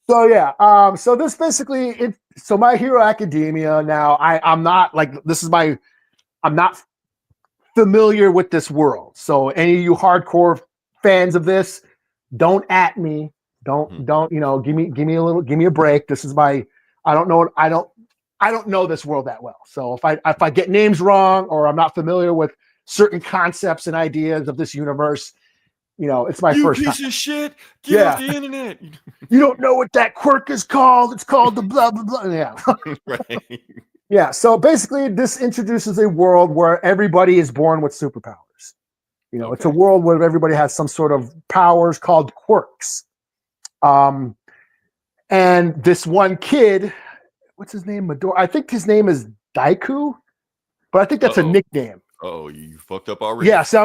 So yeah, so this basically so My Hero Academia. Now I'm not I'm not familiar with this world. So any of you hardcore fans of this, don't at me. Don't give me a break. This is I don't know this world that well. So if I get names wrong or I'm not familiar with certain concepts and ideas of this universe, it's my first piece time. Of shit. Get off the internet. You don't know what that quirk is called. It's called the blah blah blah. Yeah. Right. Yeah. So basically, this introduces a world where everybody is born with superpowers. It's a world where everybody has some sort of powers called quirks. And this one kid, what's his name? Midoriya. I think his name is Daiku, but I think that's a nickname. Oh, you fucked up already. Yeah, see,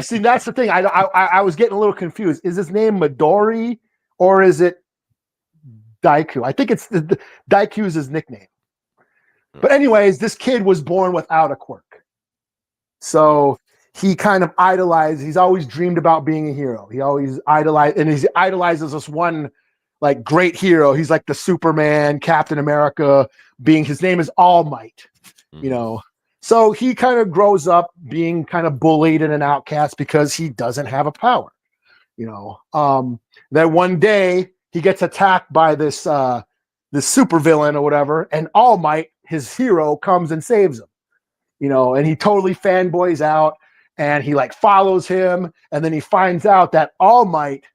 see, that's the thing. I was getting a little confused. Is his name Midori or is it Daiku? I think it's Daiku is his nickname. But anyways, this kid was born without a quirk. So he kind of idolized. He's always dreamed about being a hero. He always idolized, and he idolizes this one like great hero. He's like the Superman, Captain America. His name is All Might. So he kind of grows up being kind of bullied and an outcast because he doesn't have a power. Then one day he gets attacked by this supervillain or whatever, and All Might, his hero, comes and saves him. And he totally fanboys out. And he follows him, and then he finds out that All Might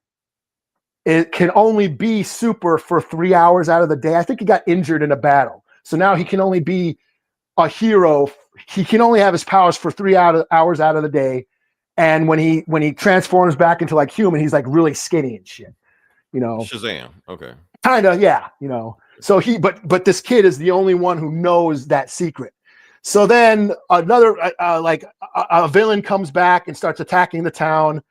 can only be super for 3 hours out of the day. I think he got injured in a battle, so now he can only be a hero. He can only have his powers for 3 hours out of the day. And when he transforms back into human, he's really skinny and shit. Shazam. Okay. Kind of, yeah. So but this kid is the only one who knows that secret. So then another a villain comes back and starts attacking the town,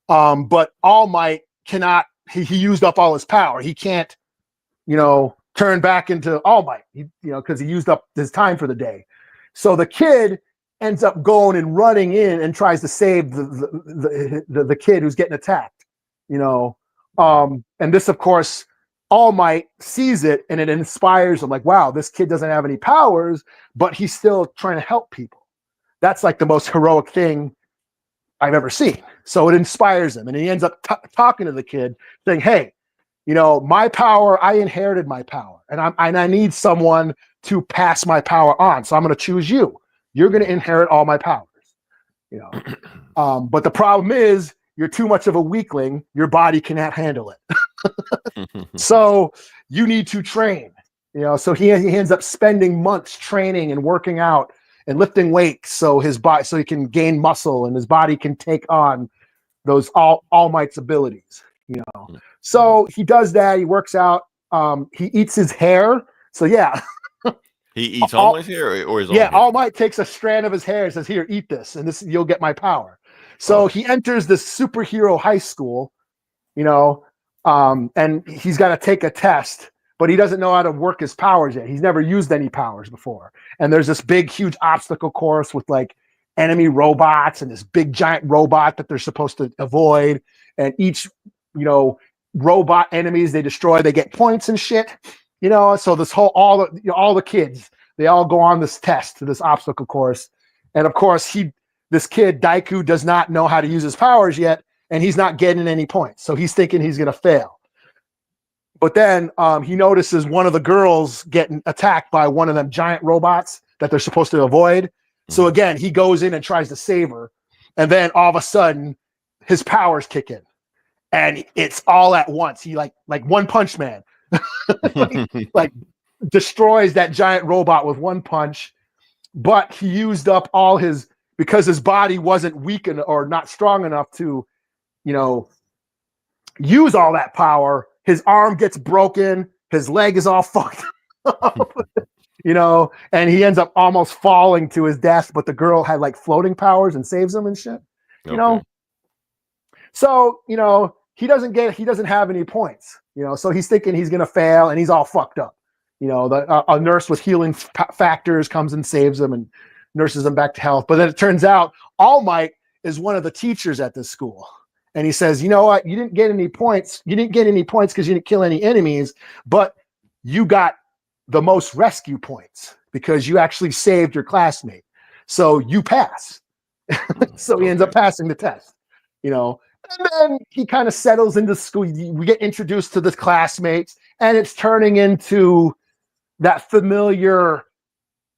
but All Might cannot. He used up all his power. He can't, turn back into All Might. Because he used up his time for the day. So the kid ends up going and running in and tries to save the kid who's getting attacked. And this, of course, All Might sees it and it inspires him, like, wow, this kid doesn't have any powers, but he's still trying to help people. That's like the most heroic thing I've ever seen. So it inspires him, and he ends up talking to the kid, saying, hey, you know, my power, I inherited my power, and I need someone to pass my power on. So I'm going to choose you. You're going to inherit all my powers, you know. But the problem is you're too much of a weakling. Your body cannot handle it. So you need to train, you know. So he ends up spending months training and working out and lifting weights, so his body, so he can gain muscle and his body can take on those All Might's abilities, you know. So he does that. He works out. He eats his hair. So yeah, he eats All Might's hair, or his own hair? All Might takes a strand of his hair and says, "Here, eat this, and this you'll get my power." So he enters this superhero high school, you know, and he's got to take a test, but he doesn't know how to work his powers yet. He's never used any powers before. And there's this big, huge obstacle course with like enemy robots and this big giant robot that they're supposed to avoid. And each, you know, robot enemies they destroy, they get points and shit, you know. So this whole, all the kids, they all go on this test to this obstacle course. And of course, this kid, Daiku, does not know how to use his powers yet, and he's not getting any points. So he's thinking he's going to fail. But then he notices one of the girls getting attacked by one of them giant robots that they're supposed to avoid. So again, he goes in and tries to save her. And then all of a sudden, his powers kick in. And it's all at once. He like One Punch Man. like destroys that giant robot with one punch. But he used up all his, because his body wasn't weak or not strong enough to, you know, use all that power. His arm gets broken. His leg is all fucked up, you know, and he ends up almost falling to his death. But the girl had like floating powers and saves him and shit, you know. So, you know, he doesn't have any points, you know, so he's thinking he's going to fail and he's all fucked up. You know, a nurse with healing factors comes and saves him and nurses him back to health. But then it turns out All Might is one of the teachers at this school. And he says, you know what? You didn't get any points. You didn't get any points because you didn't kill any enemies, but you got the most rescue points because you actually saved your classmate. So you pass. So he ends up passing the test, you know. And then he kind of settles into school. We get introduced to the classmates, and it's turning into that familiar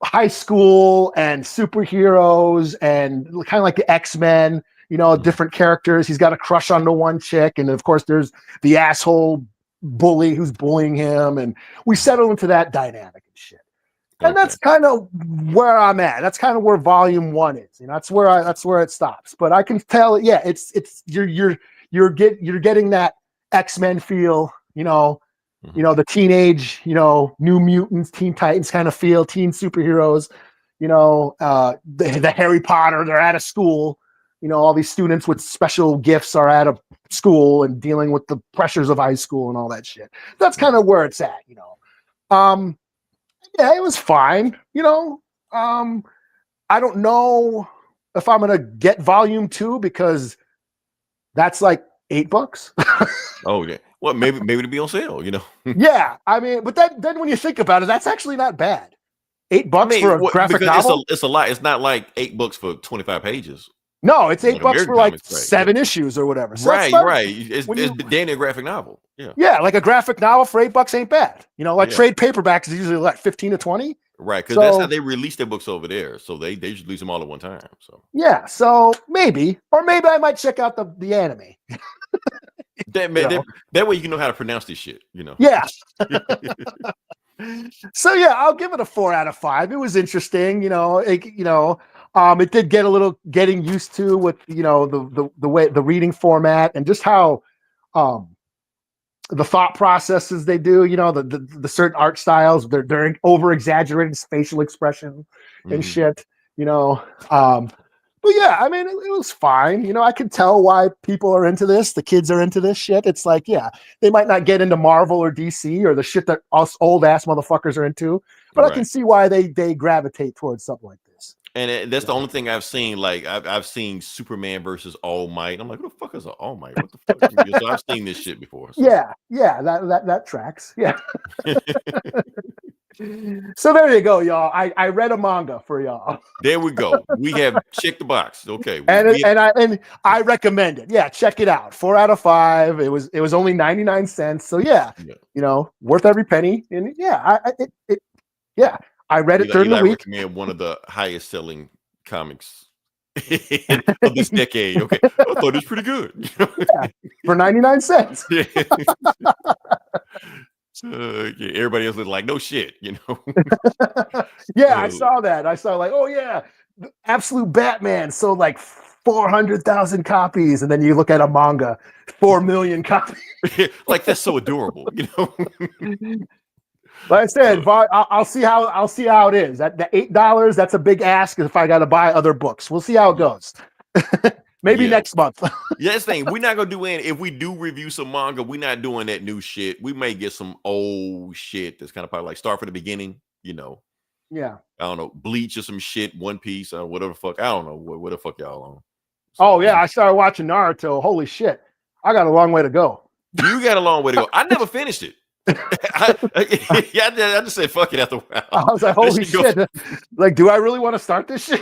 high school and superheroes and kind of like the X-Men. You know, different characters. He's got a crush on the one chick. And of course, there's the asshole bully who's bullying him. And we settle into that dynamic and shit. And that's kind of where I'm at. That's kind of where volume 1 is. You know, that's where it stops. But I can tell, yeah, you're getting that X-Men feel, you know, the teenage, you know, New Mutants, Teen Titans kind of feel, teen superheroes, you know, the Harry Potter, they're at a school. You know, all these students with special gifts are at a school and dealing with the pressures of high school and all that shit. That's kind of where it's at, you know. Yeah, it was fine, you know. I don't know if I'm gonna get volume 2 because that's like $8. Oh yeah. Well, maybe to be on sale, you know. Yeah, I mean, but then when you think about it, that's actually not bad. $8 for a graphic novel. It's a lot. It's not like $8 for 25 pages. No, it's $8 for like 7 issues or whatever. So right. It's damn near a graphic novel. Yeah, like a graphic novel for $8 ain't bad. You know, like trade paperbacks is usually like 15 to 20. Right, because that's how they release their books over there. So they just release them all at one time. So yeah, so maybe I might check out the anime. That way you can know how to pronounce this shit. You know. Yeah. So yeah, I'll give it a 4 out of 5. It was interesting. You know, it did get a little getting used to with, you know, the way the reading format and just how the thought processes they do, you know, the certain art styles, they're over exaggerated facial expression and shit, you know. But yeah, I mean, it was fine. You know, I could tell why people are into this. The kids are into this shit. It's like, yeah, they might not get into Marvel or DC or the shit that us old ass motherfuckers are into, but I can see why they gravitate towards something like this. Yes. And that's the only thing I've seen. Like I've seen Superman versus All Might. I'm like, who the fuck is All Might? What the fuck? So I've seen this shit before. So. Yeah, that tracks. Yeah. So there you go, y'all. I read a manga for y'all. There we go. We have checked the box. Okay. And I recommend it. Yeah, check it out. 4 out of 5. It was only 99 cents. So yeah, worth every penny. And yeah, I read it during the week. Recommend one of the highest selling comics of this decade. Okay. I thought it was pretty good. Yeah, for 99 cents. Yeah. Everybody else was like, no shit, Yeah, I saw that. I saw like, oh yeah, Absolute Batman sold like 400,000 copies, and then you look at a manga, 4 million copies. Like that's so adorable, Like I said, I'll see how it is. That the $8, that's a big ask if I got to buy other books. We'll see how it goes. Maybe next month. Yeah, that's the thing. We're not gonna do any. If we do review some manga, we're not doing that new shit. We may get some old shit that's kind of probably like start from the beginning. Yeah. I don't know, Bleach or some shit, One Piece, or whatever the fuck. I don't know what the fuck y'all on. So, I started watching Naruto. Holy shit, I got a long way to go. You got a long way to go. I never finished it. I just said fuck it after a while. I was like, holy shit! Like, do I really want to start this shit?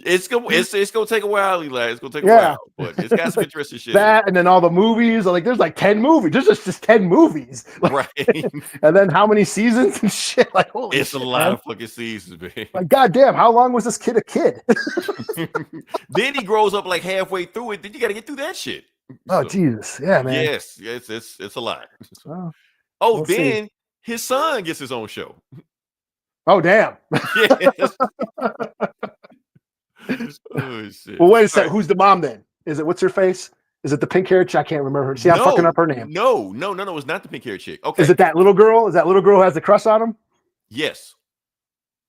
It's gonna take a while, Eli. It's gonna take a while, but it's got some interesting shit. That and then all the movies. Like, there's like 10 movies. There's just 10 movies, right? And then how many seasons and shit? Like, holy it's shit, a lot of fucking seasons, man. Like, goddamn, how long was this kid a kid? Then he grows up like halfway through it. Then you got to get through that shit. Oh, Jesus. Yeah, man. Yes, it's a lot. We'll then his son gets his own show. Oh, damn. Yes. Oh, shit. Well, wait a second. Who's the mom then? Is it what's her face? Is it the pink haired chick? I can't remember her. See, I'm fucking up her name. No. It's not the pink haired chick. Okay. Is it that little girl? Is that little girl who has the crush on him? Yes.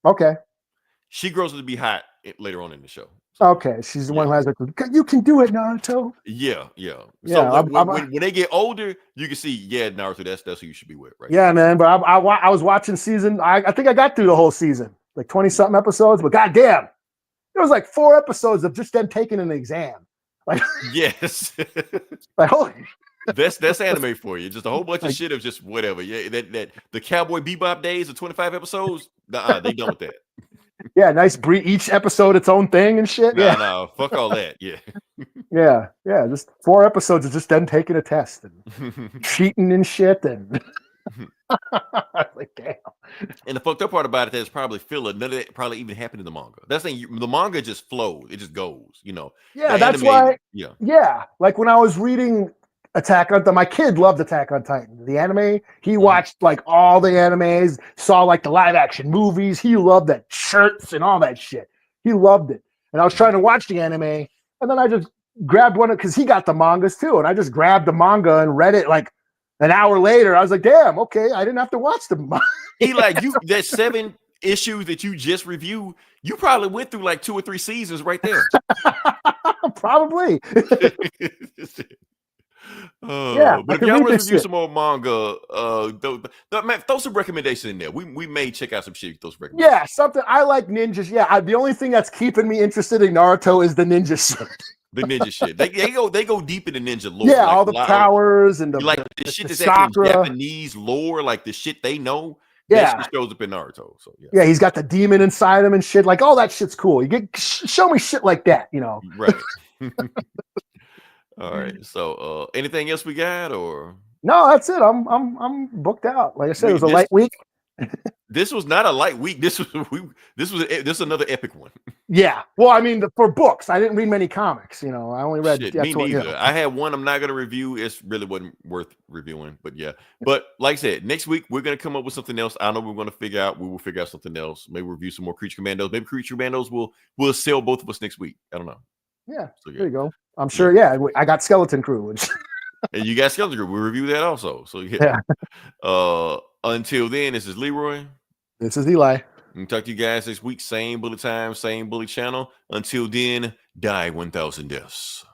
Okay. She grows up to be hot later on in the show. Okay, she's the one who has like, you can do it, Naruto. Yeah. So when they get older, you can see, Naruto, that's who you should be with, right? Yeah, man. But I was watching season. I think I got through the whole season, like 20-something episodes. But goddamn, there was like 4 episodes of just them taking an exam. Like, yes, like holy. That's anime for you. Just a whole bunch of shit of just whatever. Yeah, that the Cowboy Bebop days of 25 episodes. They done with that. Yeah, nice each episode its own thing and shit. No, fuck all that. Yeah. Yeah. Just 4 episodes of just them taking a test and cheating and shit and like, damn. And the fucked up part about it is probably filler. None of that probably even happened in the manga. That's the thing. The manga just flows. It just goes. Yeah, that's why. Yeah, like when I was reading Attack on Titan. My kid loved Attack on Titan. The anime, he watched like all the animes, saw like the live action movies. He loved that shirts and all that shit. He loved it. And I was trying to watch the anime, and then I just grabbed one because he got the mangas too. And I just grabbed the manga and read it like an hour later. I was like, damn, okay, I didn't have to watch the manga. That 7 issues that you just reviewed, you probably went through like 2 or 3 seasons right there. Probably. But if y'all want to review some more manga, throw some recommendations in there. We may check out some shit. Those recommendations. Yeah, something I like ninjas. Yeah, the only thing that's keeping me interested in Naruto is the ninja shit. The ninja shit. They go deep in the ninja lore. Yeah, like all the powers and the shit that's actually Japanese lore, like the shit they know. Yeah, that shows up in Naruto. So yeah, he's got the demon inside him and shit. Like all that shit's cool. You show me shit like that, Right. All right. So, anything else we got, or no? That's it. I'm booked out. Like I said, it was a light week. This was not a light week. This was another epic one. Yeah. Well, I mean, for books, I didn't read many comics. I only read. Me neither. I had one. I'm not gonna review. It really wasn't worth reviewing. But yeah. But like I said, next week we're gonna come up with something else. I know we're gonna figure out. We will figure out something else. Maybe review some more Creature Commandos. Maybe Creature Commandos will sell both of us next week. I don't know. Yeah. So, there you go. I'm sure. Yeah. I got Skeleton Crew. And you got Skeleton Crew. We'll review that also. So yeah. Until then, this is Leroy. This is Eli. We'll talk to you guys next week. Same bullet time, same bullet channel. Until then, die 1,000 deaths.